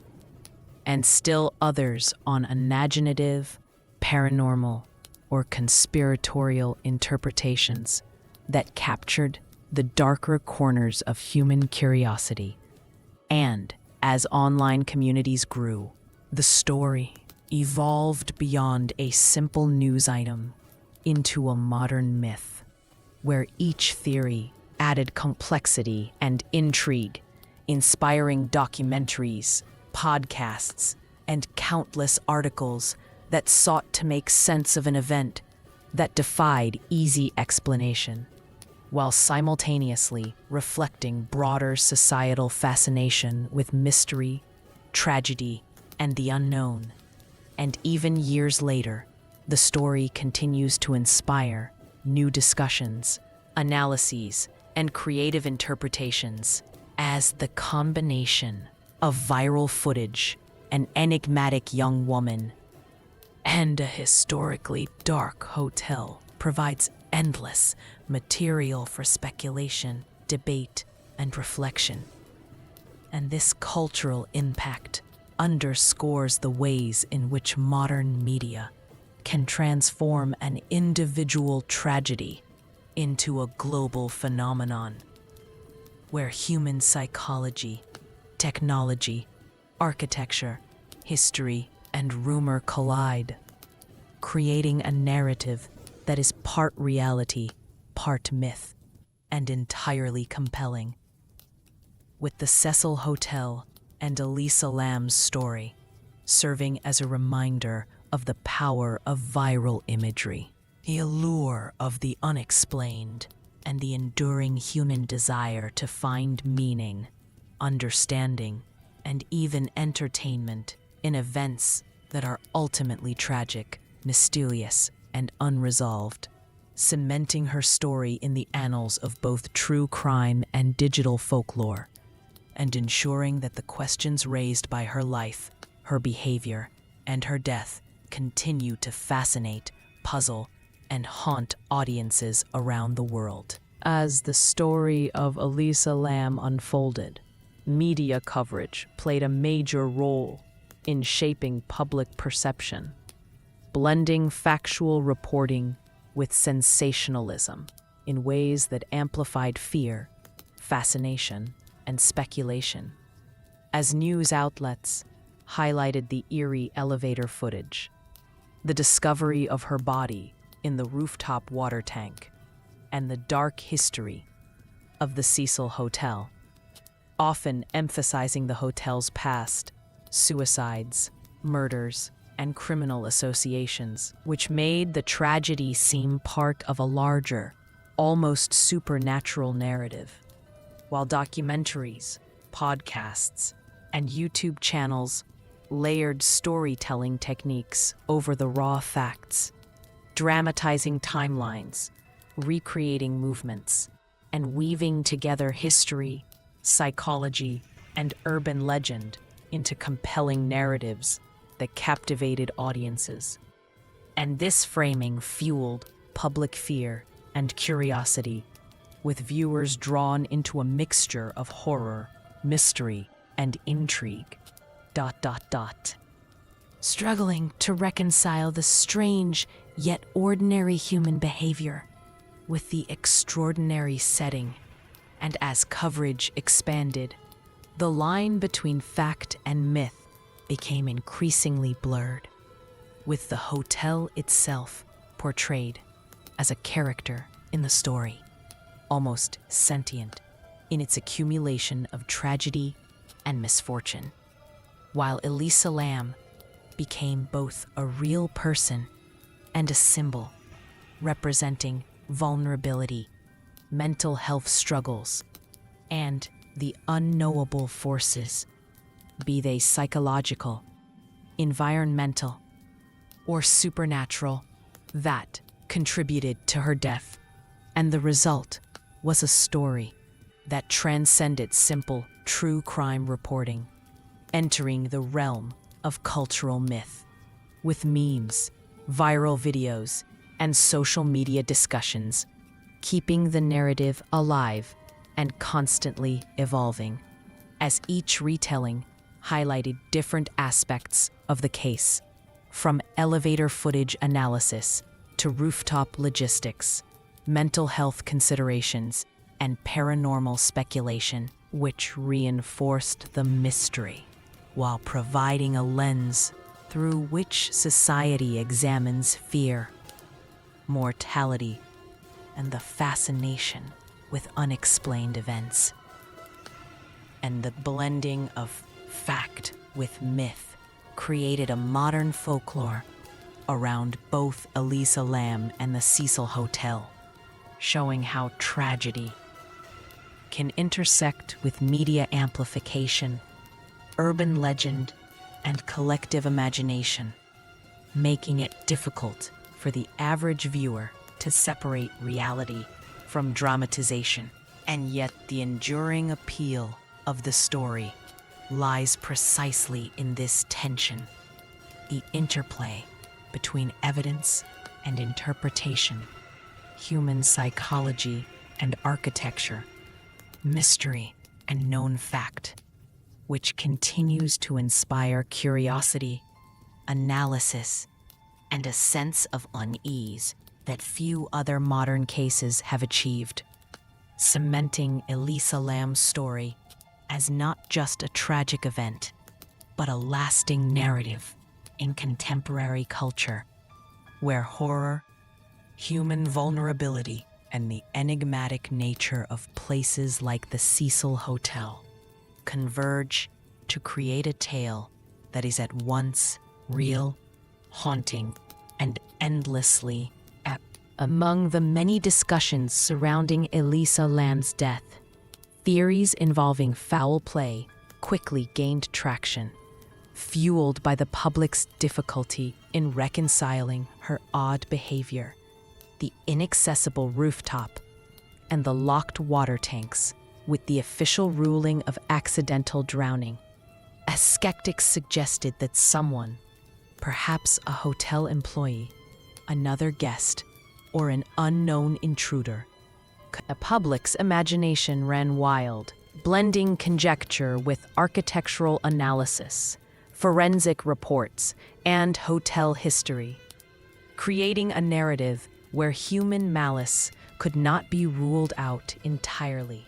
Speaker 1: and still others on imaginative, paranormal, or conspiratorial interpretations that captured the darker corners of human curiosity. And as online communities grew, the story evolved beyond a simple news item into a modern myth, where each theory added complexity and intrigue, inspiring documentaries, podcasts, and countless articles that sought to make sense of an event that defied easy explanation, while simultaneously reflecting broader societal fascination with mystery, tragedy, and the unknown. And even years later, the story continues to inspire new discussions, analyses, and creative interpretations as the combination of viral footage, an enigmatic young woman, and a historically dark hotel provides endless material for speculation, debate, and reflection. And this cultural impact underscores the ways in which modern media can transform an individual tragedy into a global phenomenon, where human psychology, technology, architecture, history, and rumor collide, creating a narrative that is part reality, part myth, and entirely compelling. With the Cecil Hotel and Elisa Lam's story serving as a reminder of the power of viral imagery, the allure of the unexplained, and the enduring human desire to find meaning, understanding, and even entertainment in events that are ultimately tragic, mysterious, and unresolved, cementing her story in the annals of both true crime and digital folklore, and ensuring that the questions raised by her life, her behavior, and her death continue to fascinate, puzzle, and haunt audiences around the world. As the story of Elisa Lam unfolded, media coverage played a major role in shaping public perception, blending factual reporting with sensationalism in ways that amplified fear, fascination, and speculation. As news outlets highlighted the eerie elevator footage, the discovery of her body in the rooftop water tank, and the dark history of the Cecil Hotel, often emphasizing the hotel's past, suicides, murders, and criminal associations, which made the tragedy seem part of a larger, almost supernatural narrative. While documentaries, podcasts, and YouTube channels layered storytelling techniques over the raw facts, dramatizing timelines, recreating movements, and weaving together history, psychology, and urban legend into compelling narratives that captivated audiences. And this framing fueled public fear and curiosity, with viewers drawn into a mixture of horror, mystery, and intrigue. Struggling to reconcile the strange yet ordinary human behavior with the extraordinary setting. And as coverage expanded, the line between fact and myth became increasingly blurred, with the hotel itself portrayed as a character in the story, almost sentient in its accumulation of tragedy and misfortune, while Elisa Lam became both a real person and a symbol representing vulnerability, mental health struggles, and the unknowable forces, be they psychological, environmental, or supernatural, that contributed to her death. And the result was a story that transcended simple true crime reporting, entering the realm of cultural myth, with memes, viral videos, and social media discussions, keeping the narrative alive and constantly evolving, as each retelling highlighted different aspects of the case, from elevator footage analysis to rooftop logistics, mental health considerations, and paranormal speculation, which reinforced the mystery, while providing a lens through which society examines fear, mortality, and the fascination with unexplained events. And the blending of fact with myth created a modern folklore around both Elisa Lam and the Cecil Hotel, showing how tragedy can intersect with media amplification, urban legend, and collective imagination, making it difficult for the average viewer to separate reality from dramatization. And yet the enduring appeal of the story lies precisely in this tension, the interplay between evidence and interpretation, human psychology and architecture, mystery and known fact, which continues to inspire curiosity, analysis, and a sense of unease that few other modern cases have achieved, cementing Elisa Lam's story as not just a tragic event, but a lasting narrative in contemporary culture, where horror, human vulnerability, and the enigmatic nature of places like the Cecil Hotel converge to create a tale that is at once real, haunting, and endlessly epic. Among the many discussions surrounding Elisa Lam's death, theories involving foul play quickly gained traction, fueled by the public's difficulty in reconciling her odd behavior, the inaccessible rooftop, and the locked water tanks with the official ruling of accidental drowning. As skeptics suggested that someone, perhaps a hotel employee, another guest, or an unknown intruder, the public's imagination ran wild, blending conjecture with architectural analysis, forensic reports, and hotel history, creating a narrative where human malice could not be ruled out entirely.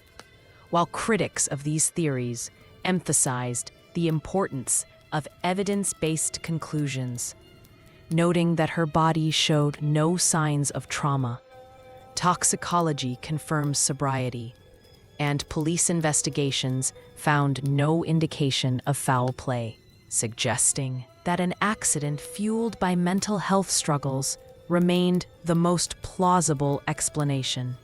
Speaker 1: While critics of these theories emphasized the importance of evidence-based conclusions, noting that her body showed no signs of trauma, toxicology confirmed sobriety, and police investigations found no indication of foul play, suggesting that an accident fueled by mental health struggles remained the most plausible explanation.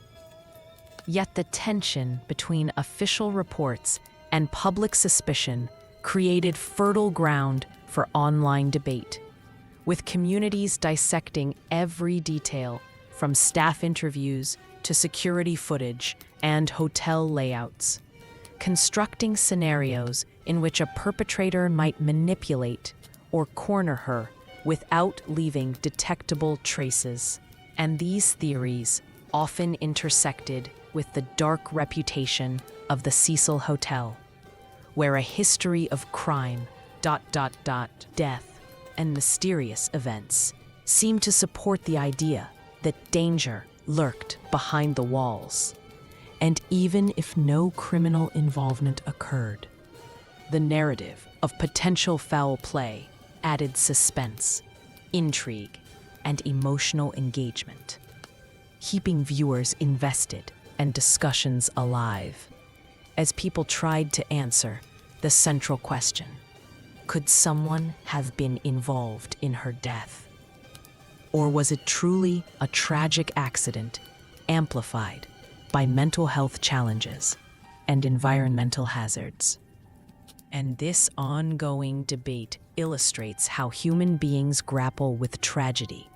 Speaker 1: Yet the tension between official reports and public suspicion created fertile ground for online debate, with communities dissecting every detail from staff interviews to security footage and hotel layouts, constructing scenarios in which a perpetrator might manipulate or corner her without leaving detectable traces. And these theories often intersected with the dark reputation of the Cecil Hotel, where a history of crime, death, and mysterious events seemed to support the idea that danger lurked behind the walls. And even if no criminal involvement occurred, the narrative of potential foul play added suspense, intrigue, and emotional engagement, keeping viewers invested and discussions alive as people tried to answer the central question: could someone have been involved in her death? Or was it truly a tragic accident amplified by mental health challenges and environmental hazards? And this ongoing debate illustrates how human beings grapple with tragedy,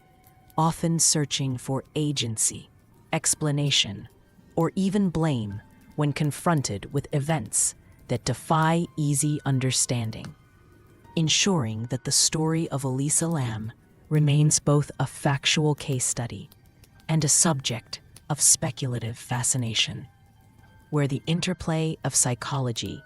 Speaker 1: often searching for agency, explanation, or even blame when confronted with events that defy easy understanding, ensuring that the story of Elisa Lam remains both a factual case study and a subject of speculative fascination, where the interplay of psychology,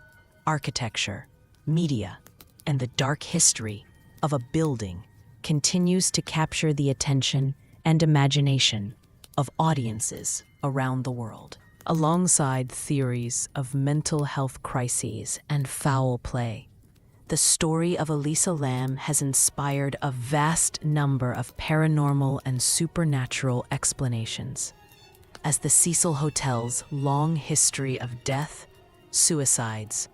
Speaker 1: architecture, media, and the dark history of a building continues to capture the attention and imagination of audiences around the world. Alongside theories of mental health crises and foul play, the story of Elisa Lam has inspired a vast number of paranormal and supernatural explanations, as the Cecil Hotel's long history of death, suicides,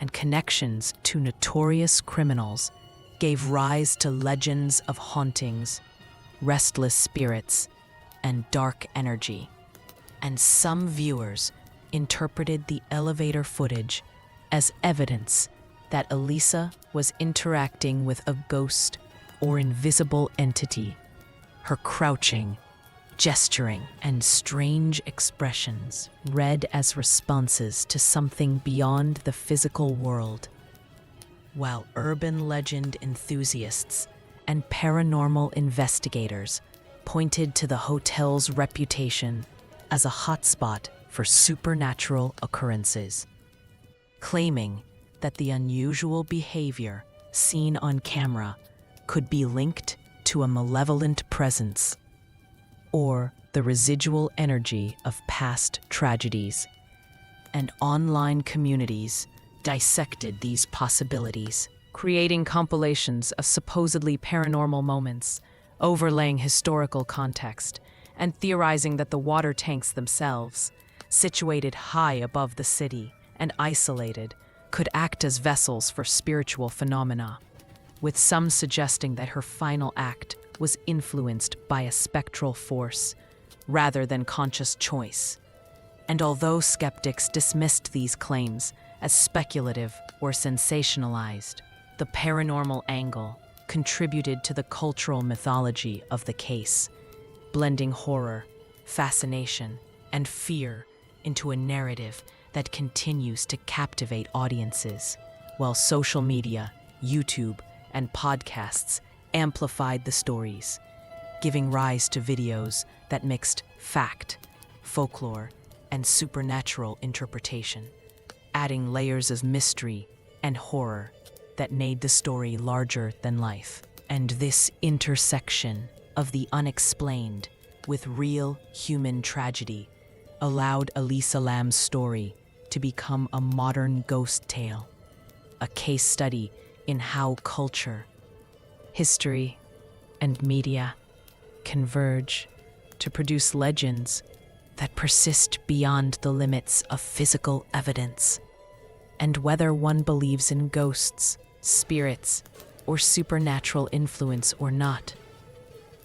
Speaker 1: and connections to notorious criminals gave rise to legends of hauntings, restless spirits, and dark energy. And some viewers interpreted the elevator footage as evidence that Elisa was interacting with a ghost or invisible entity. Her crouching, gesturing, and strange expressions read as responses to something beyond the physical world, while urban legend enthusiasts and paranormal investigators pointed to the hotel's reputation as a hotspot for supernatural occurrences, claiming that the unusual behavior seen on camera could be linked to a malevolent presence or the residual energy of past tragedies. And online communities dissected these possibilities, creating compilations of supposedly paranormal moments, overlaying historical context, and theorizing that the water tanks themselves, situated high above the city and isolated, could act as vessels for spiritual phenomena, with some suggesting that her final act was influenced by a spectral force rather than conscious choice. And although skeptics dismissed these claims as speculative or sensationalized, the paranormal angle contributed to the cultural mythology of the case, blending horror, fascination, and fear into a narrative that continues to captivate audiences, while social media, YouTube, and podcasts amplified the stories, giving rise to videos that mixed fact, folklore, and supernatural interpretation, adding layers of mystery and horror that made the story larger than life. And this intersection of the unexplained with real human tragedy allowed Elisa Lam's story to become a modern ghost tale, a case study in how culture, history, and media converge to produce legends that persist beyond the limits of physical evidence. And whether one believes in ghosts, spirits, or supernatural influence or not,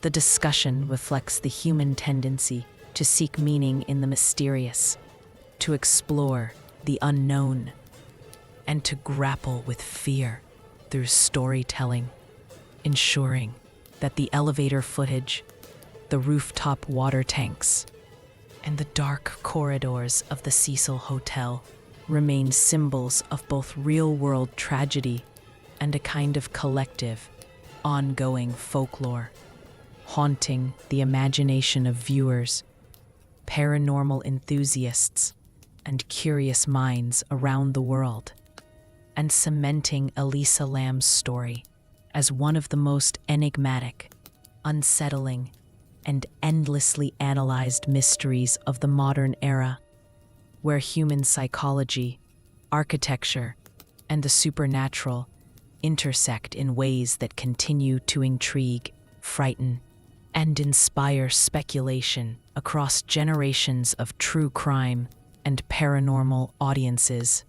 Speaker 1: the discussion reflects the human tendency to seek meaning in the mysterious, to explore the unknown, and to grapple with fear through storytelling, ensuring that the elevator footage, the rooftop water tanks, and the dark corridors of the Cecil Hotel remain symbols of both real-world tragedy and a kind of collective, ongoing folklore, haunting the imagination of viewers, paranormal enthusiasts, and curious minds around the world, and cementing Elisa Lam's story as one of the most enigmatic, unsettling, and endlessly analyzed mysteries of the modern era, where human psychology, architecture, and the supernatural intersect in ways that continue to intrigue, frighten, and inspire speculation across generations of true crime and paranormal audiences.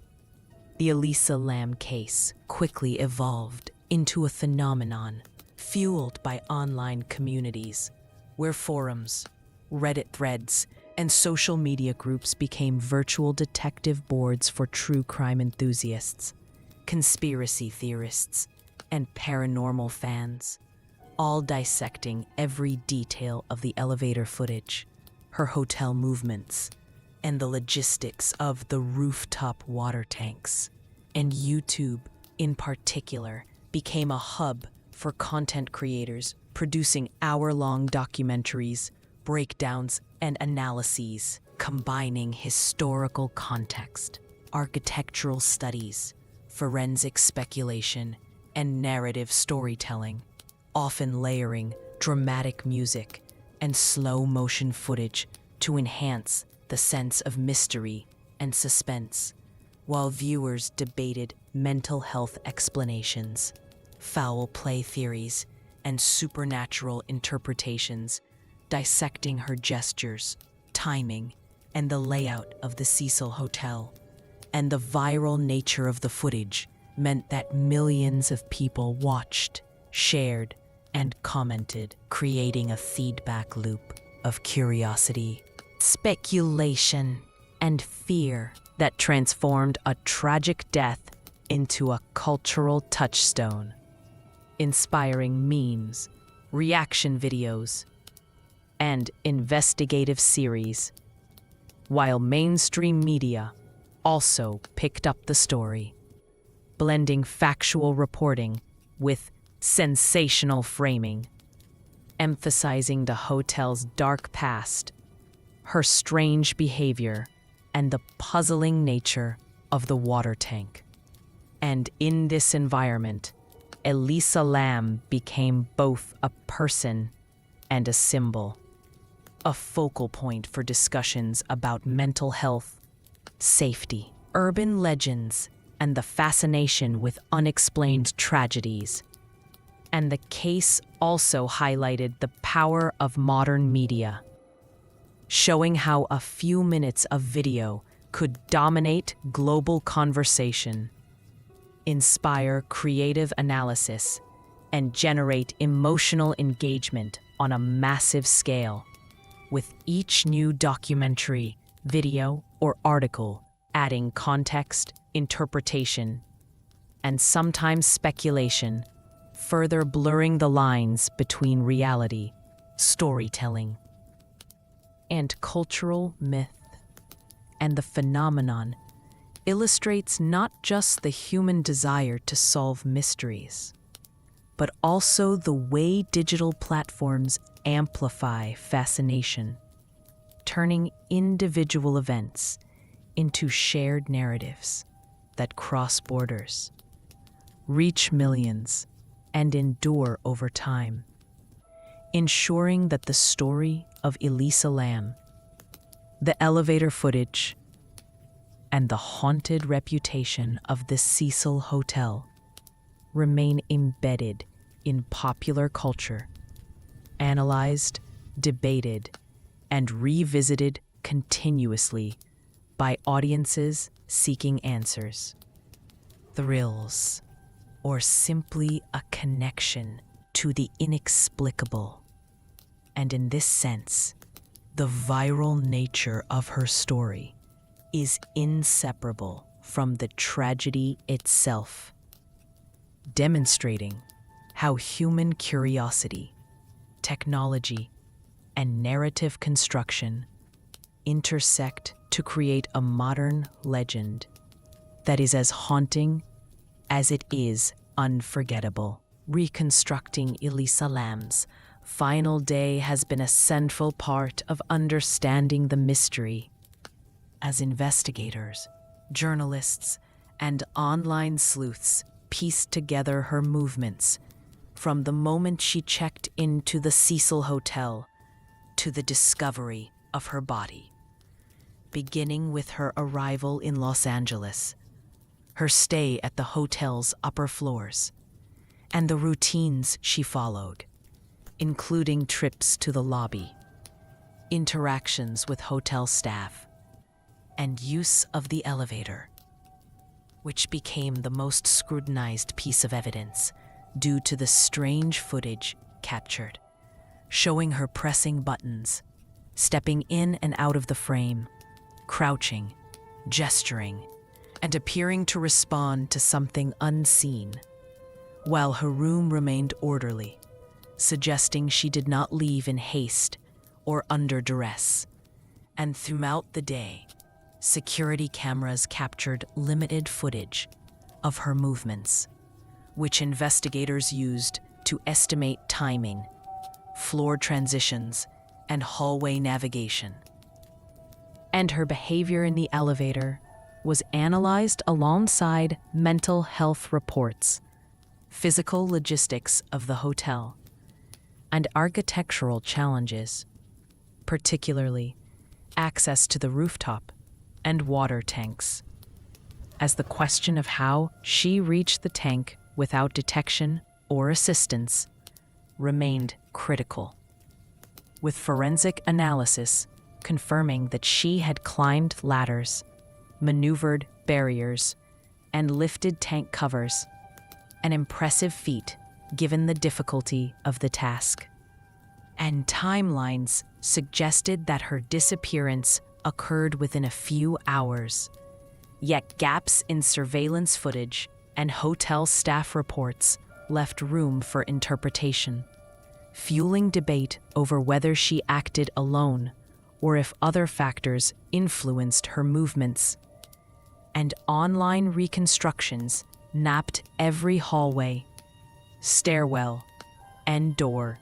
Speaker 1: The Elisa Lam case quickly evolved into a phenomenon fueled by online communities, where forums, Reddit threads, and social media groups became virtual detective boards for true crime enthusiasts, conspiracy theorists, and paranormal fans, all dissecting every detail of the elevator footage, her hotel movements, and the logistics of the rooftop water tanks. And YouTube, in particular, became a hub for content creators producing hour-long documentaries, breakdowns, and analyses, combining historical context, architectural studies, forensic speculation, and narrative storytelling, often layering dramatic music and slow-motion footage to enhance the sense of mystery and suspense, while viewers debated mental health explanations, foul play theories, and supernatural interpretations, dissecting her gestures, timing, and the layout of the Cecil Hotel. And the viral nature of the footage meant that millions of people watched, shared, and commented, creating a feedback loop of curiosity, speculation, and fear that transformed a tragic death into a cultural touchstone, inspiring memes, reaction videos, and investigative series, while mainstream media also picked up the story, blending factual reporting with sensational framing, emphasizing the hotel's dark past, her strange behavior, and the puzzling nature of the water tank. And in this environment, Elisa Lam became both a person and a symbol, a focal point for discussions about mental health, safety, urban legends, and the fascination with unexplained tragedies. And the case also highlighted the power of modern media, showing how a few minutes of video could dominate global conversation, inspire creative analysis, and generate emotional engagement on a massive scale, with each new documentary, video, or article adding context, interpretation, and sometimes speculation, further blurring the lines between reality, storytelling, and cultural myth. And the phenomenon illustrates not just the human desire to solve mysteries, but also the way digital platforms amplify fascination, turning individual events into shared narratives that cross borders, reach millions, and endure over time, ensuring that the story of Elisa Lam, the elevator footage, and the haunted reputation of the Cecil Hotel remain embedded in popular culture, analyzed, debated, and revisited continuously by audiences seeking answers, thrills, or simply a connection to the inexplicable. And in this sense, the viral nature of her story is inseparable from the tragedy itself, demonstrating how human curiosity, technology, and narrative construction intersect to create a modern legend that is as haunting as it is unforgettable. Reconstructing Elisa Lam's final day has been a central part of understanding the mystery. As investigators, journalists, and online sleuths pieced together her movements, from the moment she checked into the Cecil Hotel to the discovery of her body. Beginning with her arrival in Los Angeles, her stay at the hotel's upper floors, and the routines she followed, including trips to the lobby, interactions with hotel staff, and use of the elevator, which became the most scrutinized piece of evidence due to the strange footage captured, showing her pressing buttons, stepping in and out of the frame, crouching, gesturing, and appearing to respond to something unseen, while her room remained orderly, suggesting she did not leave in haste or under duress. And throughout the day, security cameras captured limited footage of her movements, which investigators used to estimate timing, floor transitions, and hallway navigation. And her behavior in the elevator was analyzed alongside mental health reports, physical logistics of the hotel, and architectural challenges, particularly access to the rooftop and water tanks, as the question of how she reached the tank without detection or assistance remained critical, with forensic analysis confirming that she had climbed ladders, maneuvered barriers, and lifted tank covers, an impressive feat given the difficulty of the task. And timelines suggested that her disappearance occurred within a few hours, yet gaps in surveillance footage and hotel staff reports left room for interpretation, fueling debate over whether she acted alone or if other factors influenced her movements. And online reconstructions mapped every hallway, stairwell, and door,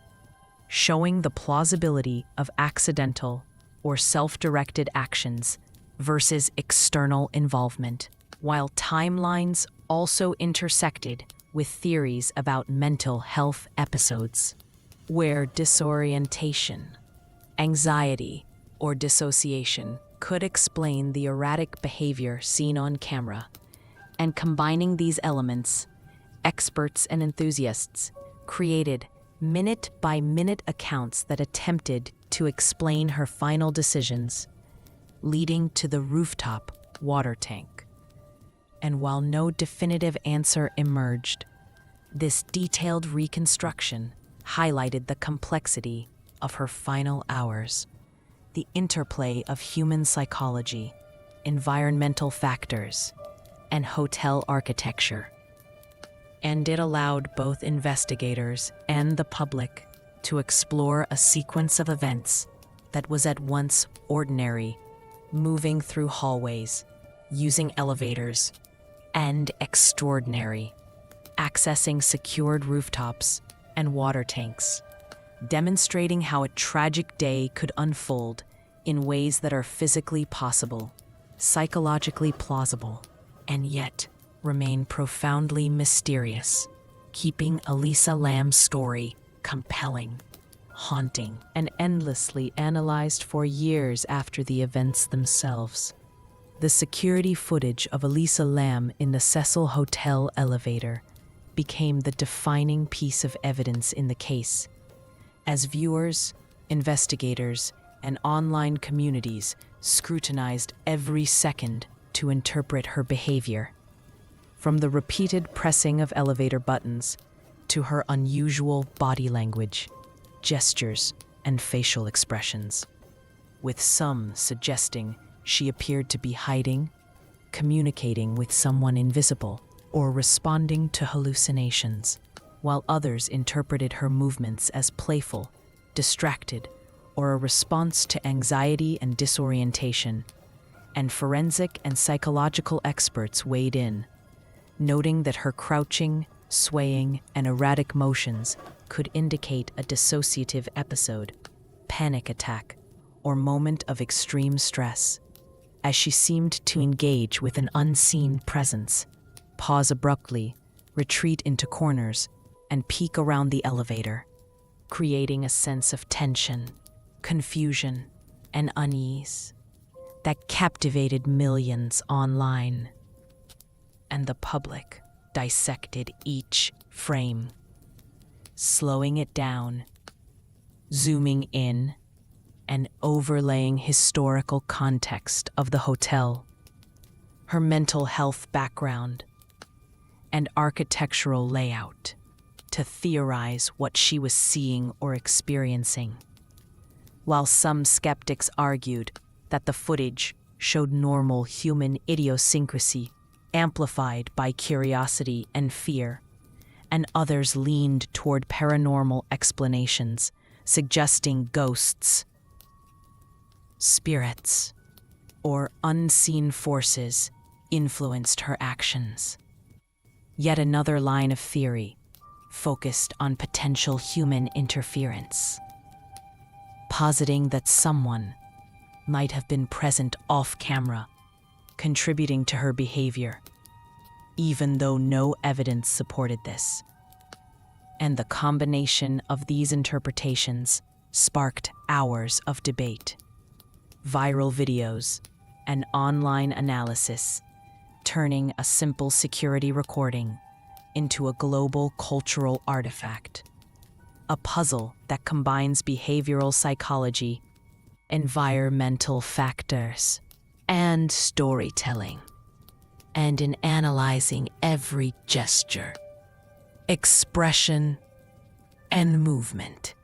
Speaker 1: showing the plausibility of accidental or self-directed actions versus external involvement, while timelines also intersected with theories about mental health episodes, where disorientation, anxiety, or dissociation could explain the erratic behavior seen on camera. And combining these elements, experts and enthusiasts created minute-by-minute accounts that attempted to explain her final decisions, leading to the rooftop water tank. And while no definitive answer emerged, this detailed reconstruction highlighted the complexity of her final hours, the interplay of human psychology, environmental factors, and hotel architecture. And it allowed both investigators and the public to explore a sequence of events that was at once ordinary, moving through hallways, using elevators, and extraordinary, accessing secured rooftops and water tanks, demonstrating how a tragic day could unfold in ways that are physically possible, psychologically plausible, and yet remain profoundly mysterious, keeping Elisa Lam's story compelling, haunting, and endlessly analyzed for years after the events themselves. The security footage of Elisa Lam in the Cecil Hotel elevator became the defining piece of evidence in the case, as viewers, investigators, and online communities scrutinized every second to interpret her behavior. From the repeated pressing of elevator buttons to her unusual body language, gestures, and facial expressions, with some suggesting she appeared to be hiding, communicating with someone invisible, or responding to hallucinations, while others interpreted her movements as playful, distracted, or a response to anxiety and disorientation. and forensic and psychological experts weighed in, noting that her crouching, swaying, and erratic motions could indicate a dissociative episode, panic attack, or moment of extreme stress, as she seemed to engage with an unseen presence, pause abruptly, retreat into corners, and peek around the elevator, creating a sense of tension, confusion, and unease that captivated millions online. And the public dissected each frame, slowing it down, zooming in, and overlaying historical context of the hotel, her mental health background, and architectural layout to theorize what she was seeing or experiencing. While some skeptics argued that the footage showed normal human idiosyncrasy amplified by curiosity and fear, and others leaned toward paranormal explanations, suggesting ghosts, spirits, or unseen forces influenced her actions. Yet another line of theory focused on potential human interference, positing that someone might have been present off-camera, contributing to her behavior, even though no evidence supported this. And the combination of these interpretations sparked hours of debate, viral videos, and online analysis, turning a simple security recording into a global cultural artifact, a puzzle that combines behavioral psychology, environmental factors, and storytelling. And in analyzing every gesture, expression, and movement,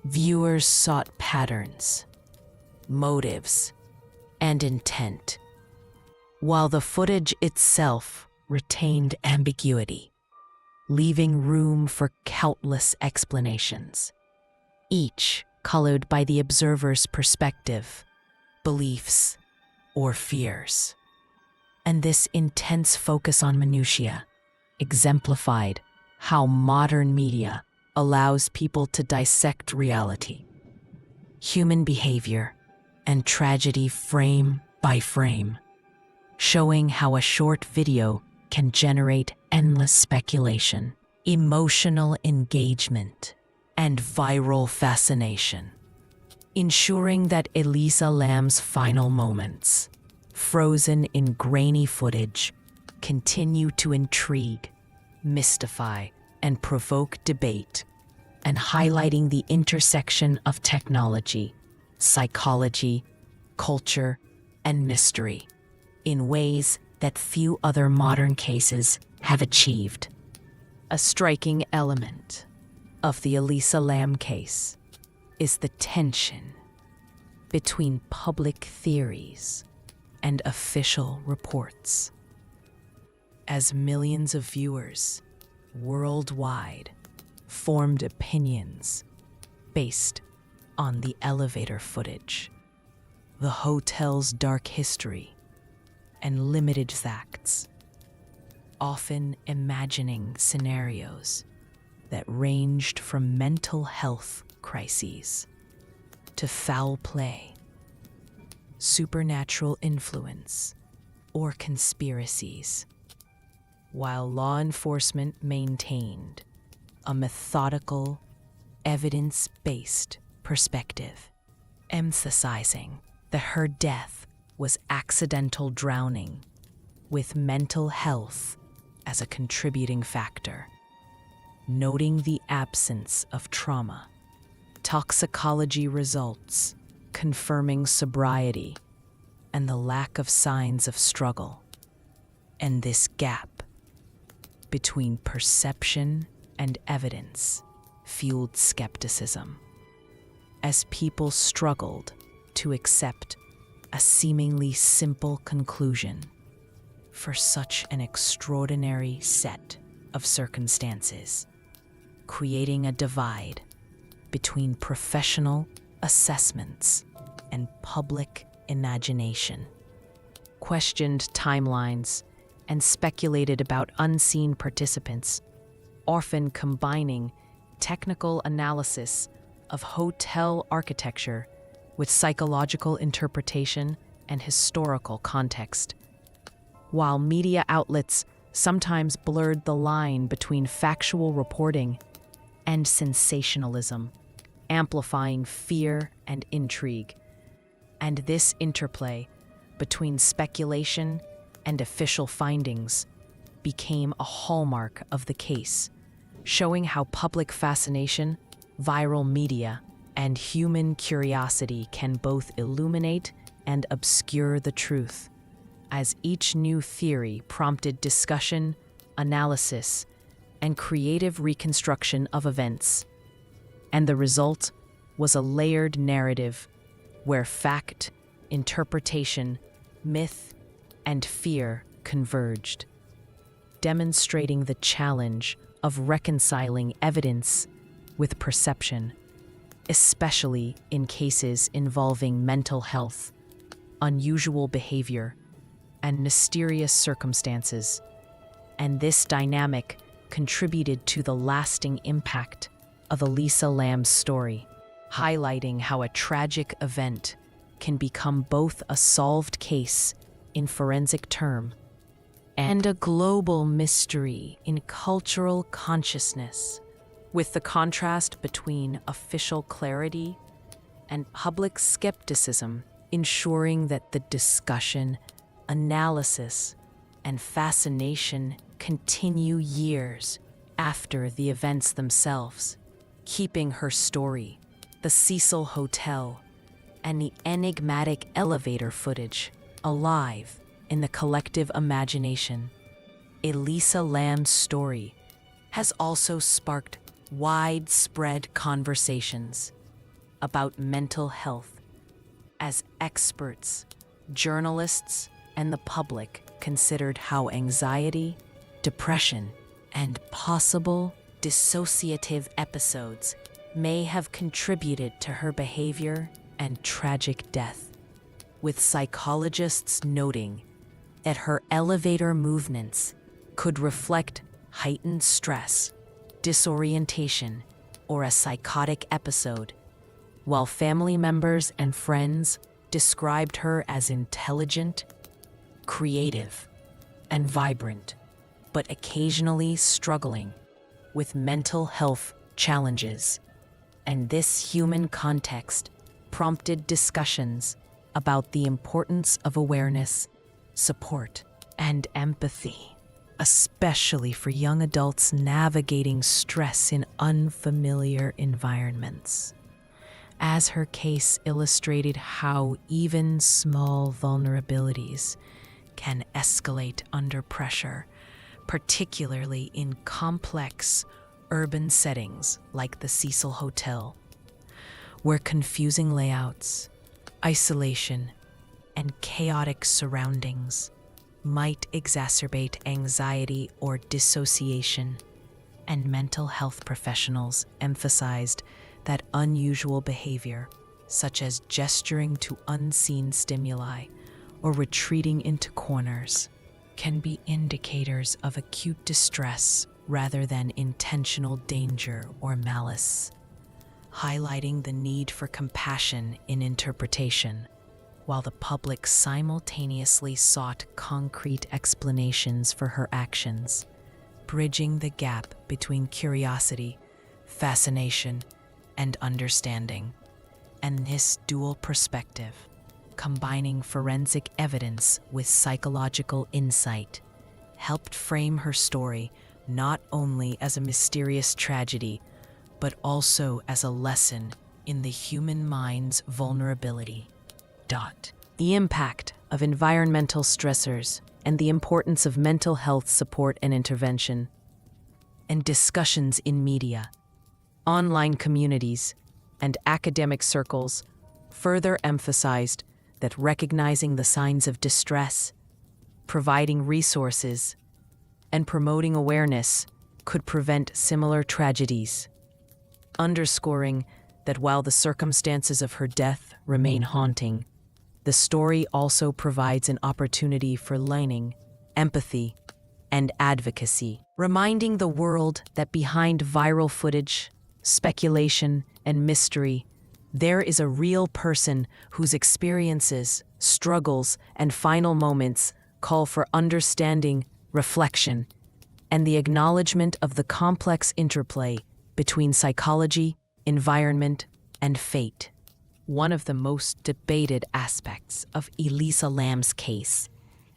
Speaker 1: viewers sought patterns, motives, and intent, while the footage itself retained ambiguity, leaving room for countless explanations, each colored by the observer's perspective, beliefs, or fears. And this intense focus on minutiae exemplified how modern media allows people to dissect reality, human behavior, and tragedy frame by frame, showing how a short video can generate endless speculation, emotional engagement, and viral fascination, ensuring that Elisa Lam's final moments, frozen in grainy footage, continue to intrigue, mystify, and provoke debate, and highlighting the intersection of technology, psychology, culture, and mystery in ways that few other modern cases have achieved. A striking element of the Elisa Lam case is the tension between public theories and official reports. As millions of viewers worldwide formed opinions based on the elevator footage, the hotel's dark history, and limited facts, often imagining scenarios that ranged from mental health crises to foul play, supernatural influence, or conspiracies, while law enforcement maintained a methodical, evidence-based perspective, emphasizing that her death was accidental drowning, with mental health as a contributing factor, noting the absence of trauma, toxicology results confirming sobriety, and the lack of signs of struggle. And this gap between perception and evidence fueled skepticism, as people struggled to accept a seemingly simple conclusion for such an extraordinary set of circumstances, creating a divide between professional assessments and public imagination. questioned timelines and speculated about unseen participants, often combining technical analysis of hotel architecture with psychological interpretation and historical context. While media outlets sometimes blurred the line between factual reporting and sensationalism, amplifying fear and intrigue. And this interplay between speculation and official findings became a hallmark of the case, showing how public fascination, viral media, and human curiosity can both illuminate and obscure the truth, as each new theory prompted discussion, analysis, and creative reconstruction of events. And the result was a layered narrative where fact, interpretation, myth, and fear converged, demonstrating the challenge of reconciling evidence with perception, especially in cases involving mental health, unusual behavior, and mysterious circumstances. And this dynamic contributed to the lasting impact of Elisa Lam's story, highlighting how a tragic event can become both a solved case in forensic term and a global mystery in cultural consciousness, with the contrast between official clarity and public skepticism ensuring that the discussion, analysis, and fascination continue years after the events themselves, keeping her story, the Cecil Hotel, and the enigmatic elevator footage alive in the collective imagination. Elisa Lam's story has also sparked widespread conversations about mental health as experts, journalists, and the public considered how anxiety, depression, and possible dissociative episodes may have contributed to her behavior and tragic death, with psychologists noting that her elevator movements could reflect heightened stress, disorientation, or a psychotic episode, while family members and friends described her as intelligent, creative, and vibrant, but occasionally struggling with mental health challenges. And this human context prompted discussions about the importance of awareness, support, and empathy, especially for young adults navigating stress in unfamiliar environments. As her case illustrated how even small vulnerabilities can escalate under pressure, particularly in complex urban settings like the Cecil Hotel, where confusing layouts, isolation, and chaotic surroundings might exacerbate anxiety or dissociation, and mental health professionals emphasized that unusual behavior, such as gesturing to unseen stimuli or retreating into corners, can be indicators of acute distress rather than intentional danger or malice, highlighting the need for compassion in interpretation, while the public simultaneously sought concrete explanations for her actions, bridging the gap between curiosity, fascination, and understanding. And this dual perspective, combining forensic evidence with psychological insight, helped frame her story not only as a mysterious tragedy, but also as a lesson in the human mind's vulnerability. The impact of environmental stressors and the importance of mental health support and intervention, and discussions in media, online communities, and academic circles further emphasized that recognizing the signs of distress, providing resources, and promoting awareness could prevent similar tragedies, underscoring that while the circumstances of her death remain haunting, The story also provides an opportunity for learning, empathy, and advocacy, reminding the world that behind viral footage, speculation, and mystery, there is a real person whose experiences, struggles, and final moments call for understanding, reflection, and the acknowledgement of the complex interplay between psychology, environment, and fate. One of the most debated aspects of Elisa Lam's case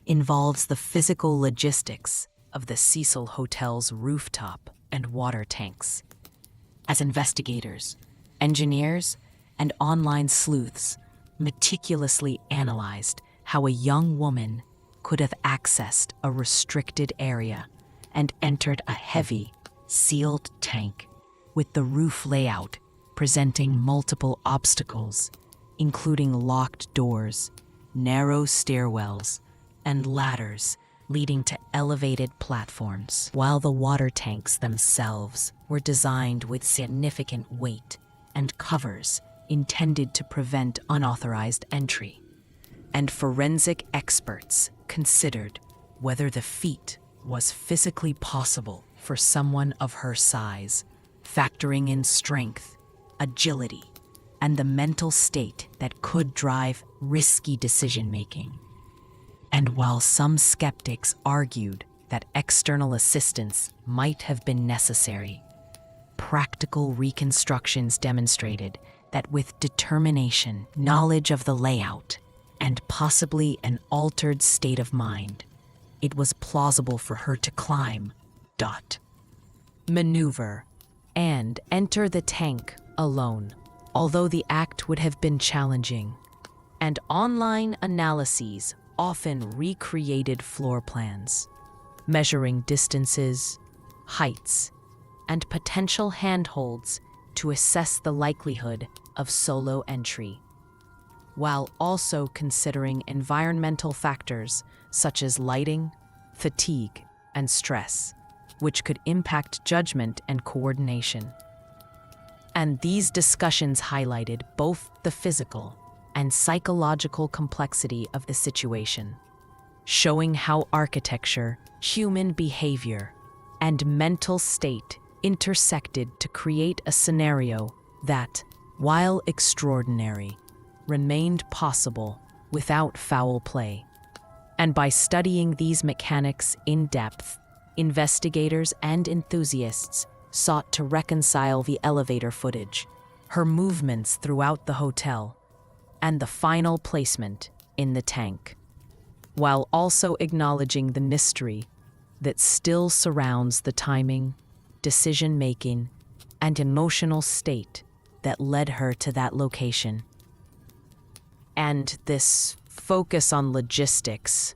Speaker 1: involves the physical logistics of the Cecil Hotel's rooftop and water tanks. As investigators, engineers, and online sleuths meticulously analyzed how a young woman could have accessed a restricted area and entered a heavy, sealed tank with the roof layout presenting multiple obstacles, including locked doors, narrow stairwells, and ladders leading to elevated platforms, while the water tanks themselves were designed with significant weight and covers intended to prevent unauthorized entry. And forensic experts considered whether the feat was physically possible for someone of her size, factoring in strength, agility, and the mental state that could drive risky decision-making. And while some skeptics argued that external assistance might have been necessary, practical reconstructions demonstrated that with determination, knowledge of the layout, and possibly an altered state of mind, it was plausible for her to climb, maneuver, and enter the tank alone, although the act would have been challenging. And online analyses often recreated floor plans, measuring distances, heights, and potential handholds to assess the likelihood of solo entry, while also considering environmental factors such as lighting, fatigue, and stress, which could impact judgment and coordination. And these discussions highlighted both the physical and psychological complexity of the situation, showing how architecture, human behavior, and mental state intersected to create a scenario that, while extraordinary, remained possible without foul play. And by studying these mechanics in depth, investigators and enthusiasts sought to reconcile the elevator footage, her movements throughout the hotel, and the final placement in the tank, while also acknowledging the mystery that still surrounds the timing, decision-making, and emotional state that led her to that location. And this focus on logistics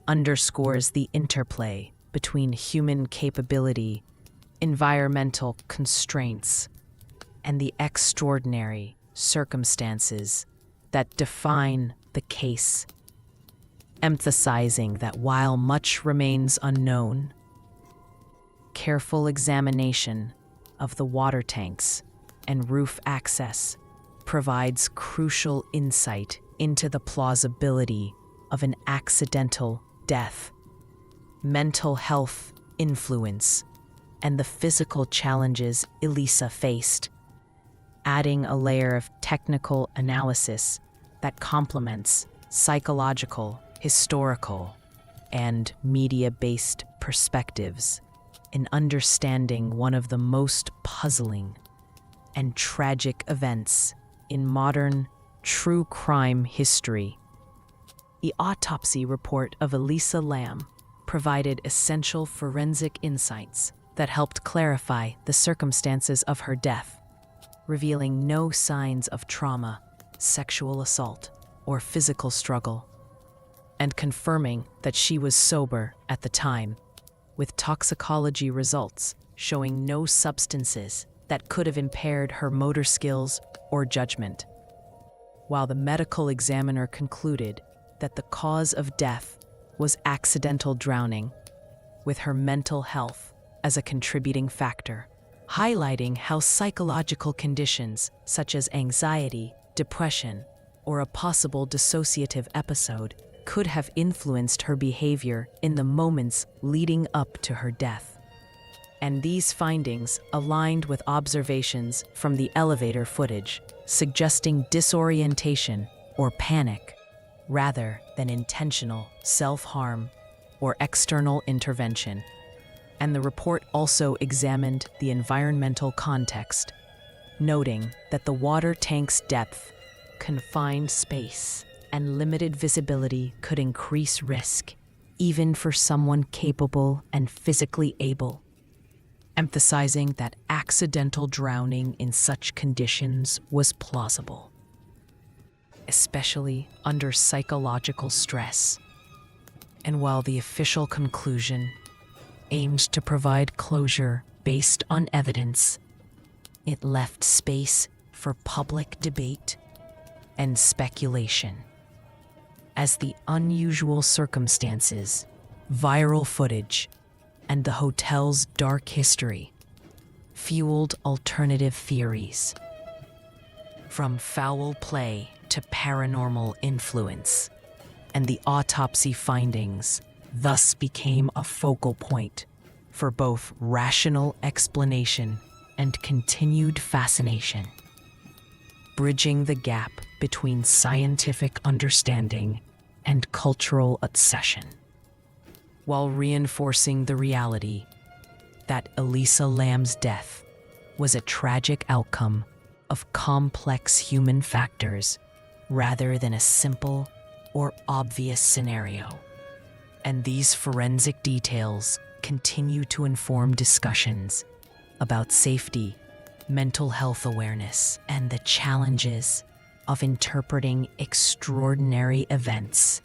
Speaker 1: underscores the interplay between human capability, environmental constraints, and the extraordinary circumstances that define the case, emphasizing that while much remains unknown, careful examination of the water tanks and roof access provides crucial insight into the plausibility of an accidental death, mental health influence, and the physical challenges Elisa faced, adding a layer of technical analysis that complements psychological, historical, and media-based perspectives in understanding one of the most puzzling and tragic events in modern true crime history. The autopsy report of Elisa Lam provided essential forensic insights that helped clarify the circumstances of her death, revealing no signs of trauma, sexual assault, or physical struggle, and confirming that she was sober at the time, with toxicology results showing no substances that could have impaired her motor skills or judgment, while the medical examiner concluded that the cause of death was accidental drowning, with her mental health as a contributing factor, highlighting how psychological conditions such as anxiety, depression, or a possible dissociative episode could have influenced her behavior in the moments leading up to her death. And these findings aligned with observations from the elevator footage, suggesting disorientation or panic rather than intentional self-harm or external intervention. And the report also examined the environmental context, noting that the water tank's depth, confined space, and limited visibility could increase risk, even for someone capable and physically able, emphasizing that accidental drowning in such conditions was plausible, especially under psychological stress. And while the official conclusion aimed to provide closure based on evidence, it left space for public debate and speculation, as the unusual circumstances, viral footage, and the hotel's dark history fueled alternative theories. From foul play to paranormal influence, and the autopsy findings thus became a focal point for both rational explanation and continued fascination, bridging the gap between scientific understanding and cultural obsession, while reinforcing the reality that Elisa Lam's death was a tragic outcome of complex human factors rather than a simple or obvious scenario. And these forensic details continue to inform discussions about safety, mental health awareness, and the challenges of interpreting extraordinary events